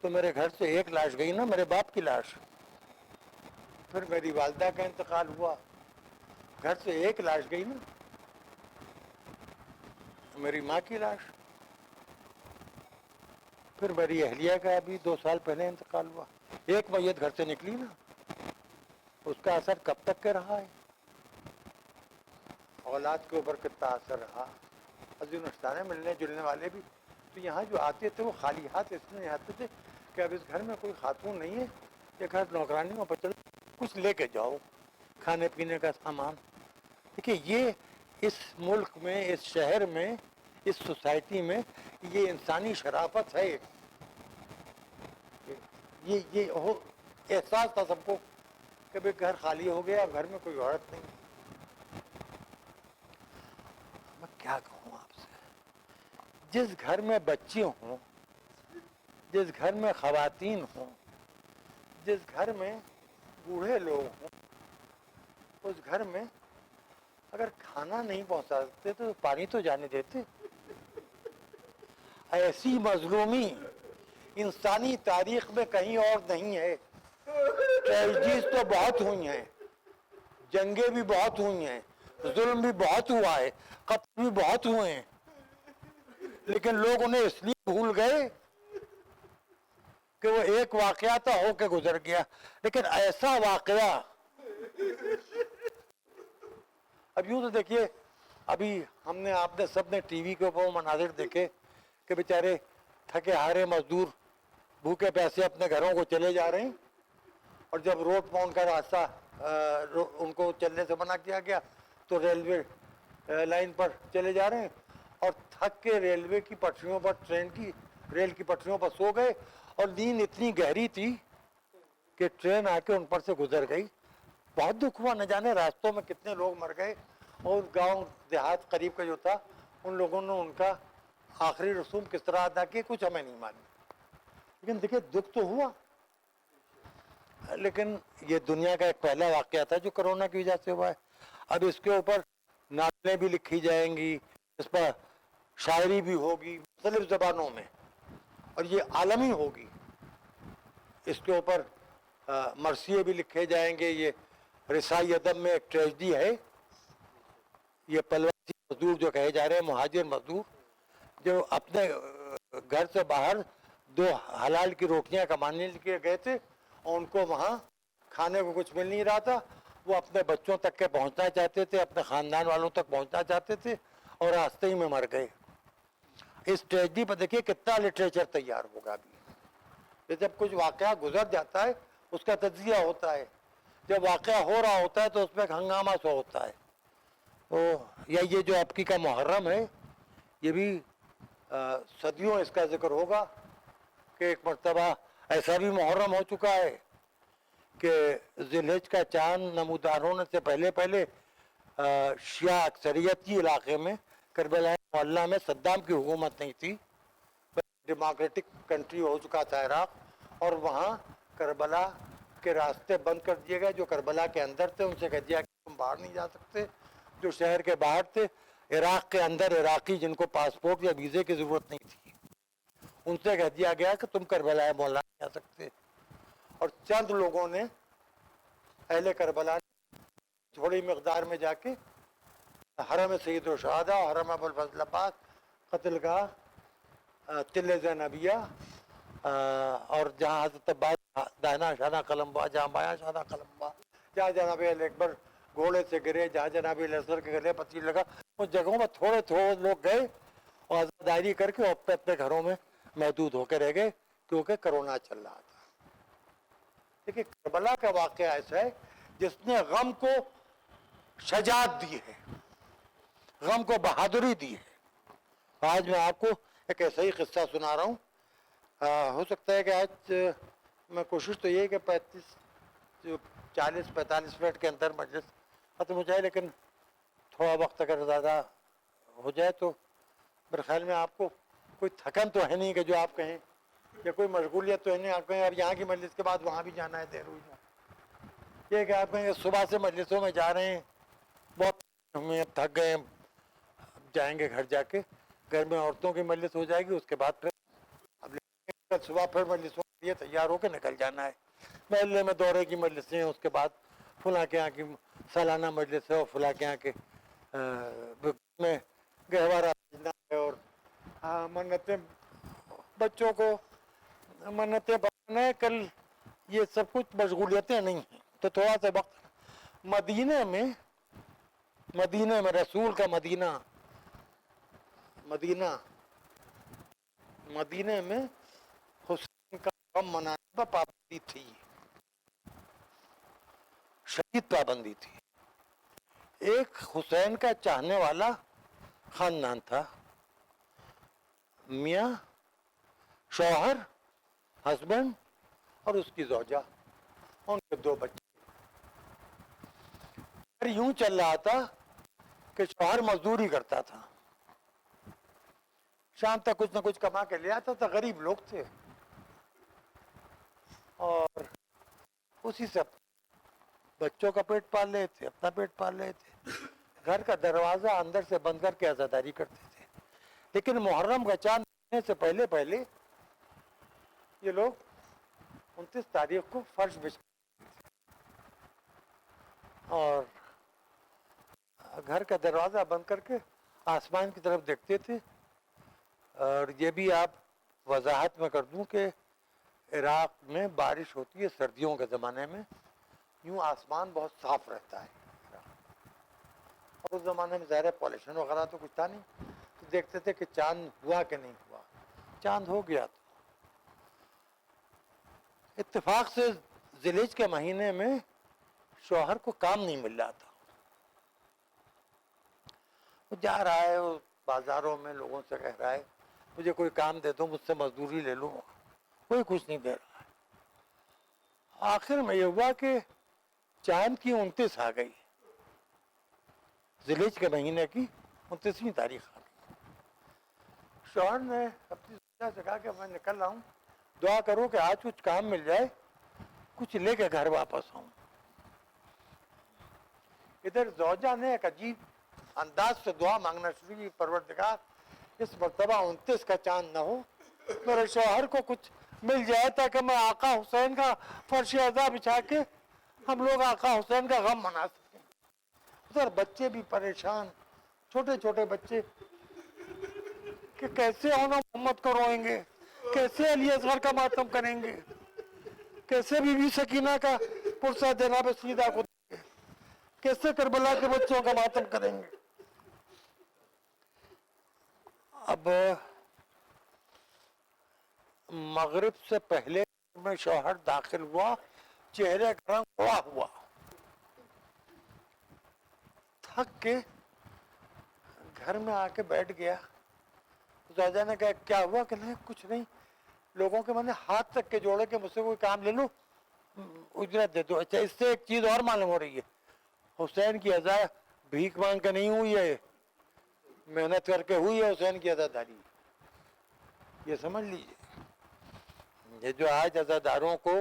تو میرے گھر سے ایک لاش گئی نا، میرے باپ کی لاش. پھر میری والدہ کا انتقال ہوا، گھر سے ایک لاش گئی نا، میری ماں کی لاش. پھر میری اہلیہ کا ابھی 2 سال پہلے انتقال ہوا. ایک میت گھر سے نکلی نا، اس کا اثر کب تک کے رہا ہے؟ اولاد کے اوپر کتنا اثر رہا. عزیز نشتانے ملنے جلنے والے بھی تو یہاں جو آتے تھے وہ خالی ہاتھ اس لیے آتے تھے کہ اب اس گھر میں کوئی خاتون نہیں ہے، یہ گھر نوکرانیوں پر چل کچھ لے کے جاؤ. کھانے پینے کا سامان. دیکھیے یہ اس ملک میں, اس شہر میں, اس سوسائٹی میں یہ انسانی شرافت ہے. یہ احساس تھا سب کو کہ بھئی گھر خالی ہو گیا, گھر میں کوئی عورت نہیں. میں کیا کہوں آپ سے, جس گھر میں بچے ہوں, جس گھر میں خواتین ہوں, جس گھر میں بوڑھے لوگ ہوں, اس گھر میں اگر کھانا نہیں پہنچا سکتے تو پانی تو جانے دیتے. ایسی مظلومی انسانی تاریخ میں کہیں اور نہیں ہے. ٹریجڈیز تو بہت ہوئی ہیں, جنگیں بھی بہت ہوئی ہیں, ظلم بھی بہت ہوا ہے, قتل بھی بہت ہوئے ہیں, لیکن لوگ انہیں اس لیے بھول گئے کہ وہ ایک واقعہ تو ہو کے گزر گیا. لیکن ایسا واقعہ, اب یوں تو دیکھیے, ابھی ہم نے, آپ نے, سب نے ٹی وی کے اوپر مناظر دیکھے کہ بیچارے تھکے ہارے مزدور بھوکے پیسے اپنے گھروں کو چلے جا رہے ہیں, اور جب روڈ پہ ان کا راستہ ان کو چلنے سے منع کیا گیا تو ریلوے لائن پر چلے جا رہے ہیں, اور تھک کے ریلوے کی پٹریوں پر, ریل کی پٹریوں پر سو گئے, اور نیند اتنی گہری تھی کہ ٹرین آ کے ان پر سے گزر گئی. بہت دکھ ہوا, نہ جانے راستوں میں کتنے لوگ مر گئے, اور گاؤں دیہات قریب کا جو تھا ان لوگوں نے ان کا آخری رسوم کس طرح ادا کیے کچھ ہمیں نہیں معلوم. لیکن دیکھیے دکھ تو ہوا. لیکن یہ دنیا کا ایک پہلا واقعہ تھا جو کرونا کی وجہ سے ہوا ہے. اب اس کے اوپر ناولیں بھی لکھی جائیں گی, اس پر شاعری بھی ہوگی مختلف زبانوں میں, اور یہ عالمی ہوگی. اس کے اوپر مرثیے بھی لکھے جائیں گے. یہ رسائی ادب میں ایک ٹریجڈی ہے. یہ پلواسی مزدور جو کہے جا رہے ہیں, مہاجر مزدور, جو اپنے گھر سے باہر 2 حلال کی روٹیاں کمانے کے گئے تھے, اور ان کو وہاں کھانے کو کچھ مل نہیں رہا تھا. وہ اپنے بچوں تک کے پہنچنا چاہتے تھے, اپنے خاندان والوں تک پہنچنا چاہتے تھے, اور راستے ہی میں مر گئے. اس ٹریجڈی پر دیکھیے کتنا لٹریچر تیار ہوگا. ابھی جب کچھ واقعہ گزر جاتا ہے اس کا تجزیہ ہوتا ہے, جب واقعہ ہو رہا ہوتا ہے تو اس میں ایک ہنگامہ سا ہوتا ہے. یا یہ جو آپ کی کا محرم ہے, یہ بھی صدیوں اس کا ذکر ہوگا کہ ایک مرتبہ ایسا بھی محرم ہو چکا ہے کہ ذی الحج کا چاند نمودار ہونے سے پہلے پہلے شیعہ اکثریت کی علاقے میں کربلا معلیٰ میں صدام کی حکومت نہیں تھی, ڈیموکریٹک کنٹری ہو چکا تھا عراق, اور وہاں کربلا کے راستے بند کر دیے گئے. جو کربلا کے اندر تھے ان سے کہہ دیا کہ تم باہر نہیں جا سکتے. جو شہر کے باہر تھے, عراق کے اندر عراقی جن کو پاسپورٹ یا ویزے کی ضرورت نہیں تھی, ان سے کہہ دیا گیا کہ تم کربلا معلیٰ نہیں جا سکتے. اور چند لوگوں نے, اہل کربلا نے تھوڑی مقدار میں جا کے حرم سید الشہداء, حرم ابوالفضل عباس, قتل گاہ, تل زینبیہ, اور جہاں حضرت عباس دائنا شانہ قلم با, جہاں بایاں شانہ قلم با, جہاں جناب علی اکبر گھوڑے سے گرے, جہاں جناب علی اصغر کے گلے پتیل لگا, اس جگہوں میں تھوڑے تھوڑے لوگ گئے اور عزاداری کر کے اپنے اپنے گھروں میں محدود ہو کے رہ گئے کیونکہ کرونا چل رہا تھا. دیکھیے کربلا کا واقعہ ایسا ہے جس نے غم کو شجاعت دی ہے, غم کو بہادری دی ہے. آج میں آپ کو ایک ایسا ہی قصہ سنا رہا ہوں. ہو سکتا ہے کہ آج میں کوشش تو یہ ہے کہ 40-45 منٹ کے اندر مجلس ختم ہو جائے, لیکن تھوڑا وقت اگر زیادہ ہو جائے تو میرے خیال میں آپ کو کوئی تھکن تو ہے نہیں کہ جو آپ کہیں, یا کوئی مشغولیت تو ہے نہیں آپ کہیں اب یہاں کی مجلس کے بعد وہاں بھی جانا ہے دیر ہوئی جائے. یہ کہ آپ کہیں صبح سے مجلسوں میں جا رہے ہیں, بہت ہمیں تھک گئے, جائیں گے گھر, جا کے گھر میں عورتوں کی مجلس ہو جائے گی, اس کے بعد پھر اب صبح پھر مجلسوں کے لیے تیار ہو کے نکل جانا ہے. محلے میں دورے کی مجلسیں ہیں, اس کے بعد فلاں کے یہاں کی سالانہ مجلس ہے, اور فلاں کے یہاں کے میں گہوارہ ہے, اور منتیں بچوں کو منتیں پڑھنا ہے. کل یہ سب کچھ مشغولیتیں نہیں ہیں, تو تھوڑا سا وقت. مدینے میں رسول کا مدینے میں حسین کا غم منانے پر پابندی تھی. شدید پابندی تھی. ایک حسین کا چاہنے والا خاندان تھا, میاں, شوہر, ہسبینڈ اور اس کی زوجہ, ان کے 2 بچے. یوں چل رہا تھا کہ شوہر مزدوری کرتا تھا, شام تک کچھ نہ کچھ کما کے لے آتا تھا, غریب لوگ تھے, اور اسی سے بچوں کا پیٹ پال رہے تھے, اپنا پیٹ پال رہے تھے. گھر کا دروازہ اندر سے بند کر کے عزاداری کرتے تھے. لیکن محرم کا چاند آنے سے پہلے پہلے یہ لوگ 29 تاریخ کو فرش بچھا اور گھر کا دروازہ بند کر کے آسمان کی طرف دیکھتے تھے. اور یہ بھی آپ وضاحت میں کر دوں کہ عراق میں بارش ہوتی ہے سردیوں کے زمانے میں, یوں آسمان بہت صاف رہتا ہے. اور اس زمانے میں ظاہر پالیوشن وغیرہ تو کچھ تھا نہیں, تو دیکھتے تھے کہ چاند ہوا کہ نہیں ہوا. چاند ہو گیا تو اتفاق سے ذی الحجہ کے مہینے میں شوہر کو کام نہیں مل رہا تھا. وہ جا رہا ہے, وہ بازاروں میں لوگوں سے کہہ رہا ہے مجھے کوئی کام دے دو, مجھ سے مزدوری لے لو, کوئی کچھ نہیں دے رہا ہے. آخر میں یہ ہوا کہ چاند کی 29 آ گئی, ذی الحجہ کے مہینے کی 29ویں تاریخ آ گئی. شوہر نے اپنی زوجہ سے کہا کہ میں نکل رہا ہوں, دعا کرو کہ آج کچھ کام مل جائے, کچھ لے کے گھر واپس آؤں. ادھر زوجہ نے ایک عجیب انداز سے دعا مانگنا شروع کی, پروردگار اس مرتبہ 29 کا چاند نہ ہو, میرے شوہر کو کچھ مل جائے تاکہ میں آقا حسین کا فرش عزا بچھا کے ہم لوگ آقا حسین کا غم منا سکیں. ادھر بچے بھی پریشان, چھوٹے چھوٹے بچے, کہ کیسے ہونا محمد کو روئیں گے, کیسے علی اصغر کا ماتم کریں گے, کیسے بی بی سکینہ کا پرسہ جناب سیدہ کو دیں گے, کیسے کربلا کے بچوں کا ماتم کریں گے. اب مغرب سے پہلے میں شوہر داخل ہوا, چہرے کا رنگ ہوا ہوا, تھک کے گھر میں آ کے بیٹھ گیا. زوجہ نے کہا کیا ہوا, کہ نہیں کچھ نہیں, لوگوں کے میں نے ہاتھ تک کے جوڑے کہ مجھ سے کوئی کام لے لو, اجرت دے دو. اچھا, اس سے ایک چیز اور معلوم ہو رہی ہے, حسین کی عزا بھیک مانگ کے نہیں ہوئی ہے, محنت کر کے ہوئی ہے حسین کی عزاداری. یہ سمجھ لیجیے. یہ جو آج عزاداروں کو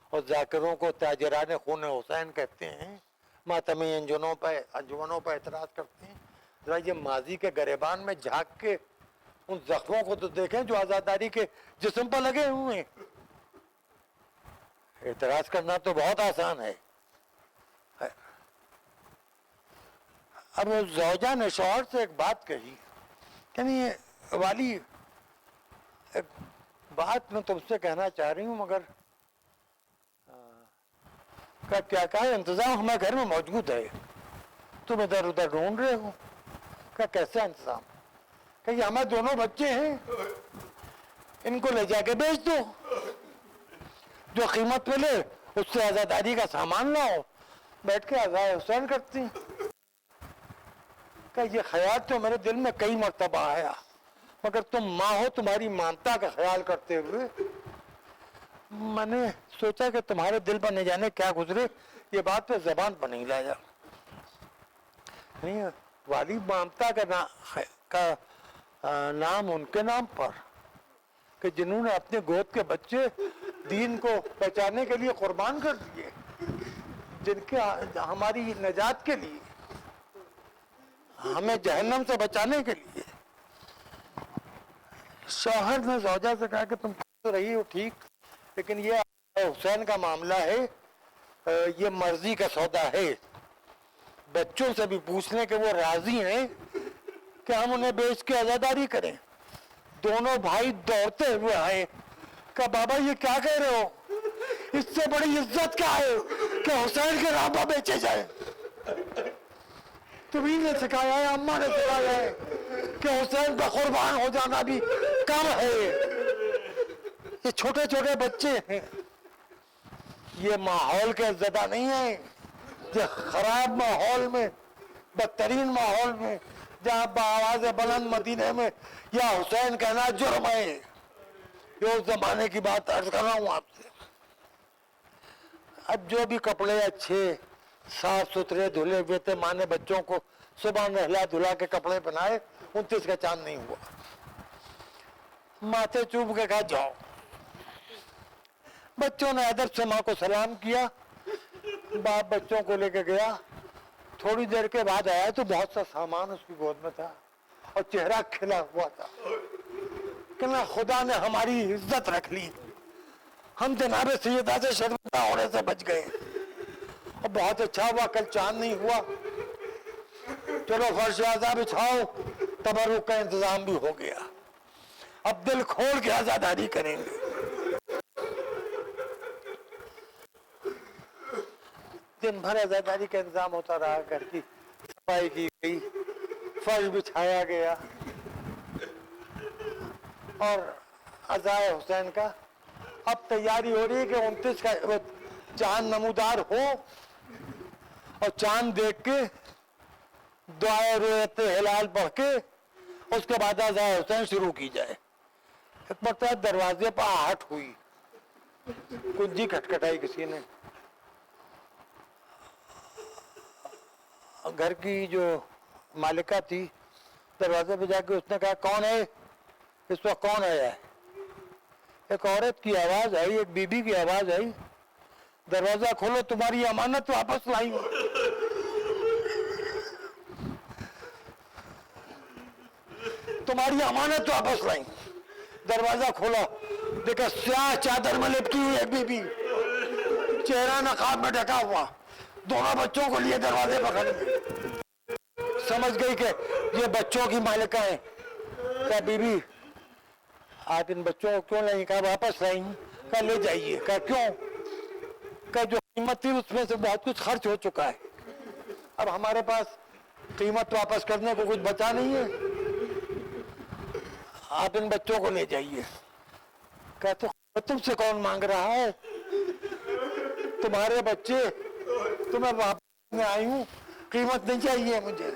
اور ذاکروں کو تاجران خون حسین کہتے ہیں, ماتمی انجمنوں پہ اعتراض کرتے ہیں, ذرا یہ ماضی کے گریبان میں جھانک کے ان زخموں کو تو دیکھیں جو آزاداری کے جسم پر لگے ہوئے ہیں. اعتراض کرنا تو بہت آسان ہے. اب زوجہ نے شوہر سے ایک بات کہی, یعنی والی ایک بات میں تم سے کہنا چاہ رہی ہوں, مگر کیا کہا انتظام ہمارے گھر میں موجود ہے, تم ادھر ادھر ڈھونڈ رہے ہو. کیسا انتظام, کہ یہ ہمارے دونوں بچے ہیں, ان کو لے جا کے بیچ دو, جو قیمت ملے اس سے عزاداری کا سامان لاؤ, بیٹھ کے عزا حسین کرتی ہیں. کہ یہ خیال تو میرے دل میں کئی مرتبہ آیا, مگر تم ماں ہو, تمہاری مانتا کا خیال کرتے ہوئے میں نے سوچا کہ تمہارے دل پر نہ جانے کیا گزرے, یہ بات پہ زبان پر نہیں لایا. نہیں, والی مامتا کا نام ان کے نام پر, کہ جنہوں نے اپنے گود کے بچے دین کو بچانے کے لیے قربان کر دیے, جن کے ہماری نجات کے لیے, ہمیں جہنم سے بچانے کے لیے. شوہر نے زوجہ سے کہا کہ تم تو رہی ہو ٹھیک, لیکن یہ حسین کا معاملہ ہے, یہ مرضی کا سودا ہے. بچوں سے بھی پوچھنے کہ وہ راضی ہیں کہ ہم انہیں بیچ کے عزاداری کریں. دونوں بھائی دوڑتے ہوئے آئے, کہ بابا یہ کیا کہہ رہے ہو, اس سے بڑی عزت کیا ہے کہ حسین کے راہ پر بیچے جائیں. تمہیں نے سکھایا ہے, اماں نے سکھایا ہے کہ حسین کا قربان ہو جانا بھی کم ہے. یہ چھوٹے چھوٹے بچے ہیں, یہ ماحول کے زدہ نہیں ہیں, خراب ماحول میں، بدترین ماحول میں، جہاں بآواز بلند مدینے میں یا حسین کہنا جرم ہے. یہ اس زمانے کی بات عرض کر رہا ہوں آپ سے. اب جو بھی کپڑے اچھے صاف ستھرے دھلے ہوئے تھے، ماں نے بچوں کو صبح نہلا دھلا کے کپڑے پہنائے. 29 کا چاند نہیں ہوا. ماتھے چوم کے کہا جاؤ. بچوں نے ادب سے ماں کو سلام کیا. باپ بچوں کو لے کے گیا. تھوڑی دیر کے بعد آیا تو بہت سا سامان اس کی گود میں تھا اور چہرہ کھلا ہوا تھا کہ خدا نے ہماری عزت رکھ لی، ہم جناب سیدہ سے شرمندہ ہونے سے بچ گئے. اور بہت اچھا ہوا کل چاند نہیں ہوا، چلو فرش اعضا بچھاؤ، تبرک کا انتظام بھی ہو گیا. اب دل کھول کے عزاداری کریں گے. دن بھر عزاداری کا انتظام ہوتا رہا، گھر کی صفائی کی گئی، فرش بچھایا گیا، اور عزائے حسین کا اب تیاری ہو رہی ہے کہ 29 کا چاند نمودار ہو اور چاند دیکھ کے دعائے رویت ہلال پڑھ کے اس کے بعد عزائے حسین شروع کی جائے. ایک مرتبہ دروازے پر آہٹ ہوئی، کنجی کھٹکھٹائی کسی نے. گھر کی جو مالکہ تھی دروازے پہ جا کے اس نے کہا کون ہے اس وقت، کون آیا ہے؟ ایک عورت کی آواز آئی، ایک بی بی کی آواز آئی، دروازہ کھولو تمہاری امانت واپس لائی. تمہاری امانت واپس لائی. دروازہ کھولا، دیکھا سیاہ چادر میں لپٹی ہوئی ایک بی بی، چہرہ نقاب میں ڈھکا ہوا، دونوں بچوں کو لیے دروازے پر کھڑی. سمجھ گئی کہ یہ بچوں کی مالکہ ہیں. کہا بی بی آپ ان بچوں کو کیوں لائیں؟ کہا واپس لائیں. کہا لے جائیے. کہا کیوں؟ کہا جو قیمت تھی اس میں سے بہت کچھ خرچ ہو چکا ہے، اب ہمارے پاس قیمت واپس کرنے کو کچھ بچا نہیں ہے، آپ ان بچوں کو لے جائیے. کہا تو تم سے کون مانگ رہا ہے؟ تمہارے بچے، تمہیں واپس میں آئی ہوں، قیمت نہیں چاہیے مجھے.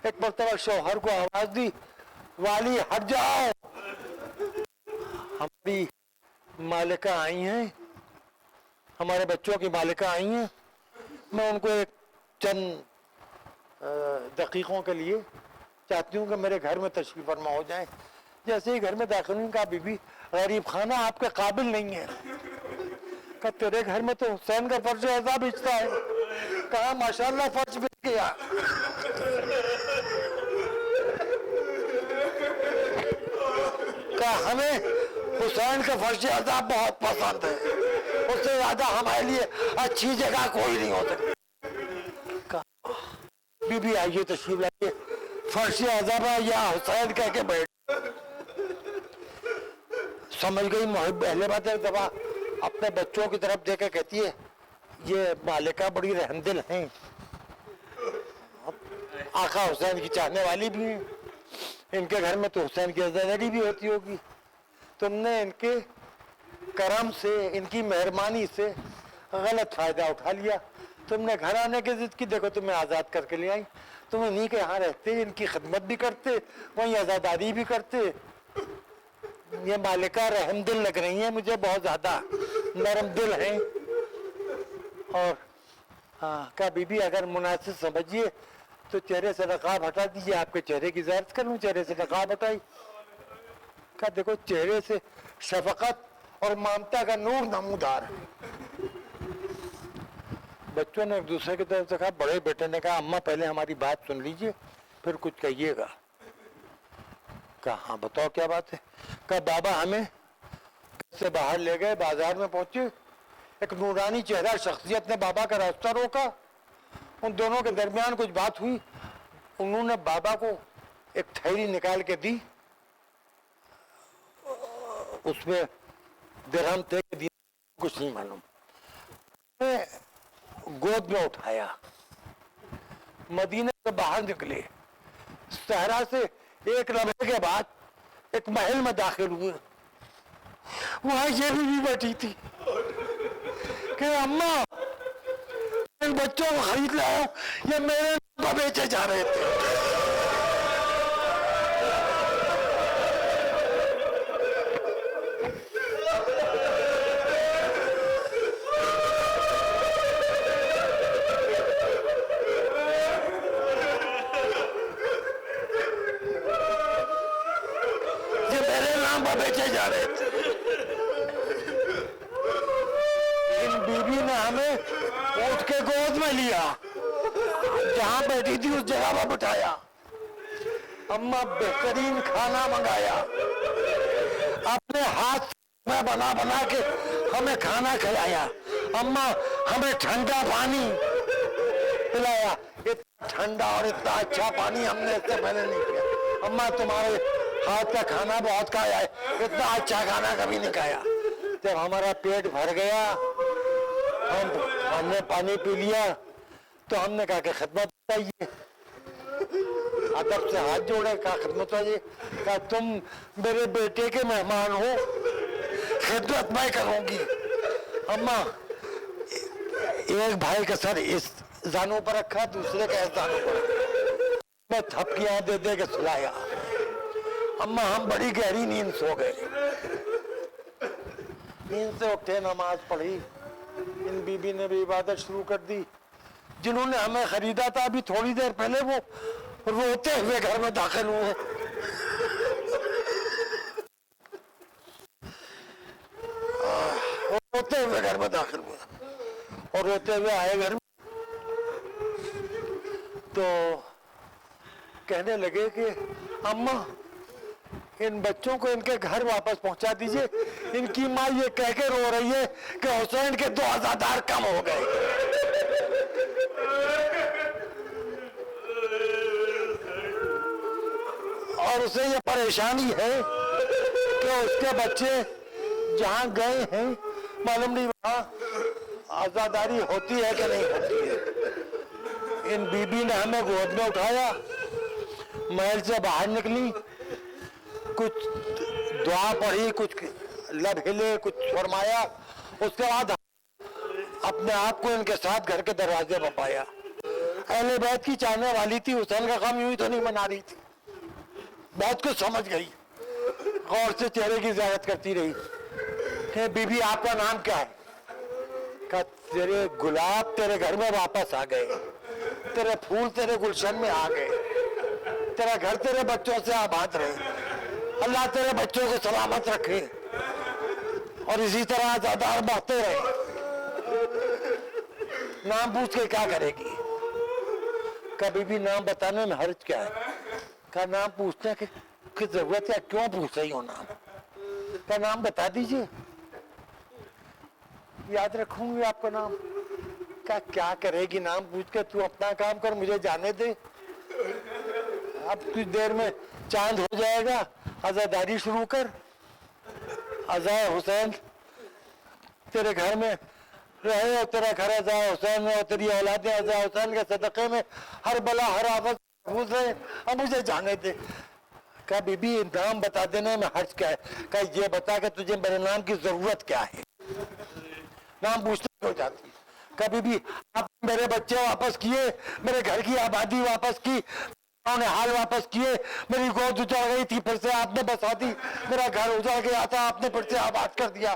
ایک مرتبہ شوہر کو آواز دی، والی ہٹ جاؤ، ہماری مالکہ آئی ہیں، ہمارے بچوں کی مالکہ آئی ہیں، میں ان کو ایک چند دقیقوں کے لیے چاہتی ہوں کہ میرے گھر میں تشریف فرما ہو جائیں. جیسے ہی گھر میں داخل ہوئی کہا بی بی غریب خانہ آپ کے قابل نہیں ہے. کہا تیرے گھر میں تو حسین کا فرش اعضا بیچتا ہے. کہا ماشاءاللہ فرش بیچ گیا. کہا ہمیں حسین کا فرش اعضا بہت پسند ہے، اس سے زیادہ ہمارے لیے اچھی جگہ کوئی نہیں ہو سکتی. بی بی آئیے تشریف لائیے، فرش اعظم یا حسین کہہ کے بیٹھ. سمجھ گئی محب. پہلے بات ایک دفعہ اپنے بچوں کی طرف دیکھ کے کہتی ہے یہ مالکہ بڑی رحم دل ہیں، آقا حسین کی چاہنے والی بھی ہیں، ان کے گھر میں تو حسین کی عزاداری بھی ہوتی ہوگی. تم نے ان کے کرم سے، ان کی مہربانی سے غلط فائدہ اٹھا لیا. تم نے گھر آنے کی ضد کی، دیکھو تمہیں آزاد کر کے لے آئی. تم انہیں کے یہاں رہتے، ان کی خدمت بھی کرتے، وہیں عزاداری بھی کرتے. یہ مالکہ رحم دل لگ رہی ہیں مجھے، بہت زیادہ نرم دل ہیں. اور کہا بی بی اگر مناسب سمجھیے تو چہرے سے نقاب ہٹا دیجیے، آپ کے چہرے کی زیارت کروں. چہرے سے نقاب ہٹائی. کہا دیکھو چہرے سے شفقت اور ممتا کا نور نمودار ہے. بچوں نے ایک دوسرے کی طرف سے کہا، بڑے بیٹے نے کہا اماں پہلے ہماری بات سن لیجئے پھر کچھ کہیے گا. کہا ہاں بتاؤ کیا بات ہے. کہا بابا ہمیں گھر سے باہر لے گئے، بازار میں پہنچے، ایک نورانی چہرہ شخصیت نے بابا کا راستہ روکا. ان دونوں کے درمیان کچھ بات ہوئی. انہوں نے بابا کو ایک تھیلی نکال کے دی، اس میں درہم تھے کہ کچھ نہیں معلوم. گود میں اٹھایا، مدینے سے باہر نکلے، صحرا سے ایک لمحے کے بعد ایک محل میں داخل ہوئے. وہاں یہ بھی بیٹھی تھی کہ اماں ان بچوں کو خرید لایا ہوں، یہ میرے نام پر بیچے جا رہے تھے۔ یہ میرے نام پر بیچے جا رہے تھے۔ ان بیوی نے ہمیں اٹھ کے گود میں لیا، جہاں بیٹھی تھی اس جگہ پر بٹھایا، اماں بہترین کھانا منگایا، اپنے ہاتھ میں بنا بنا کے ہمیں کھانا کھلایا، اماں ہمیں ٹھنڈا پانی پلایا۔ اتنا ٹھنڈا اور اتنا اچھا پانی ہم نے اس سے پہلے نہیں پیا۔ اماں تمہارے ہاتھ کا کھانا بہت کھایا ہے، اتنا اچھا کھانا کبھی نہیں کھایا۔ جب ہمارا پیٹ بھر گیا، ہم نے پانی پی لیا، تو ہم نے کہا کہ خدمت چاہیے، ادب سے ہاتھ جوڑے، کہا خدمت چاہیے، کہا تم میرے بیٹے کے مہمان ہو، خدمت میں کروں گی۔ اماں ایک بھائی کا سر اس زانوں پر رکھا، دوسرے کا اس زانوں پر رکھا، میں تھپکیاں دے دے کے سلایا۔ اماں ہم بڑی گہری نیند سو گئے، نیند سے اٹھے، نماز پڑھی، ان بی نے بھی عبادت شروع کر دی۔ جنہوں نے ہمیں خریدا تھا ابھی تھوڑی دیر پہلے، وہ روتے ہوئے گھر میں داخل ہوئے۔ روتے ہوئے گھر میں داخل ہوئے اور روتے ہوئے آئے گھر میں، تو کہنے لگے کہ اماں ان بچوں کو ان کے گھر واپس پہنچا دیجئے، ان کی ماں یہ کہہ کے رو رہی ہے کہ حسین کے 2 عزادار کم ہو گئے۔ اور اسے یہ پریشانی ہے کہ اس کے بچے جہاں گئے ہیں معلوم نہیں وہاں عزاداری ہوتی ہے کہ نہیں ہوتی ہے۔ ان بی نے ہمیں گود میں اٹھایا، محل سے باہر نکلی، کچھ دعا پڑھی، کچھ لب ہلے، کچھ فرمایا، اس کے بعد اپنے آپ کو ان کے ساتھ گھر کے دروازے پر پایا۔ اہل بیت کی چاہنے والی تھی، حسین کا غم یوں ہی تو نہیں منا رہی تھی، بہت کچھ سمجھ گئی، غور سے چہرے کی زیارت کرتی رہی کہ بی بی آپ کا نام کیا ہے؟ کہا تیرے گلاب تیرے گھر میں واپس آ گئے، تیرے پھول تیرے گلشن میں آ گئے، تیرا گھر تیرے بچوں سے آباد رہے، اللہ تیرے بچوں کو سلامت رکھے اور اسی طرح عزادار بڑھتے رہے۔ نام پوچھ کے کیا کرے گی؟ کبھی بھی نام بتانے میں حرج کیا ہے؟ کہا نام پوچھنے کی ضرورت ہے، کیوں پوچھ رہی ہو نام؟ کہا نام بتا دیجئے، یاد رکھوں گی آپ کا نام۔ کہا کیا کرے گی نام پوچھ کے، تو اپنا کام کر، مجھے جانے دے، اب کچھ دیر میں چاند ہو جائے گا، عزاداری شروع کر، عزا حسین تیرے گھر میں رہے اور تیرا گھر عزا حسین میں اور تیری اولادیں عزا حسین کے صدقے میں ہر بلا ہر آفت محفوظ رہے، اب مجھے جانے دے۔ کہا بی بی نام بتا دینے میں حرج کیا ہے؟ کہا یہ بتا کہ تجھے میرے نام کی ضرورت کیا ہے، نام پوچھتے ہو جاتی۔ کہا بی بی آپ میرے بچے واپس کیے، میرے گھر کی آبادی واپس کی، نے حال واپس کیے، میری گود اجڑ گئی تھی پھر سے آپ نے بسا دی، میرا گھر اجڑ گیا تھا آپ نے پھر سے آباد کر دیا۔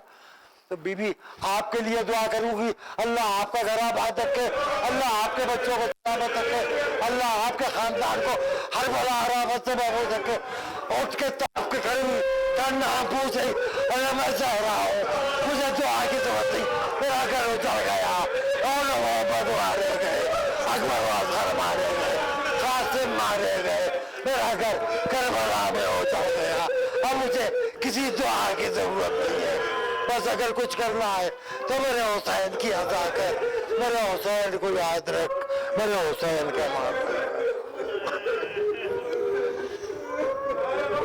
تو بی بی آپ کے لیے دعا کروں گی، اللہ آپ کا گھر آباد رکھے، اللہ آپ کے بچوں کو سلامت رکھے، اللہ آپ کے خاندان کو ہر بلا ہر آفت سے محفوظ رکھے۔ اٹھ کے تاپ کے کھڑی ہوئی، نام پوچھ رہی، اور میں سہ رہا ہوں، مجھے دعا کی ضرورت نہیں، میرا گھر اجڑ گیا، اور محبت مارے گئے، اکبر و اصغر مارے گئے، قاسم مارے گئے، میرا گھر کربلا میں اجڑ گیا، اب مجھے کسی دعا کی ضرورت نہیں ہے، بس اگر کچھ کرنا ہے تو میرے حسین کی عزا کر، میرے حسین کو یاد رکھ، میرے حسین کا مات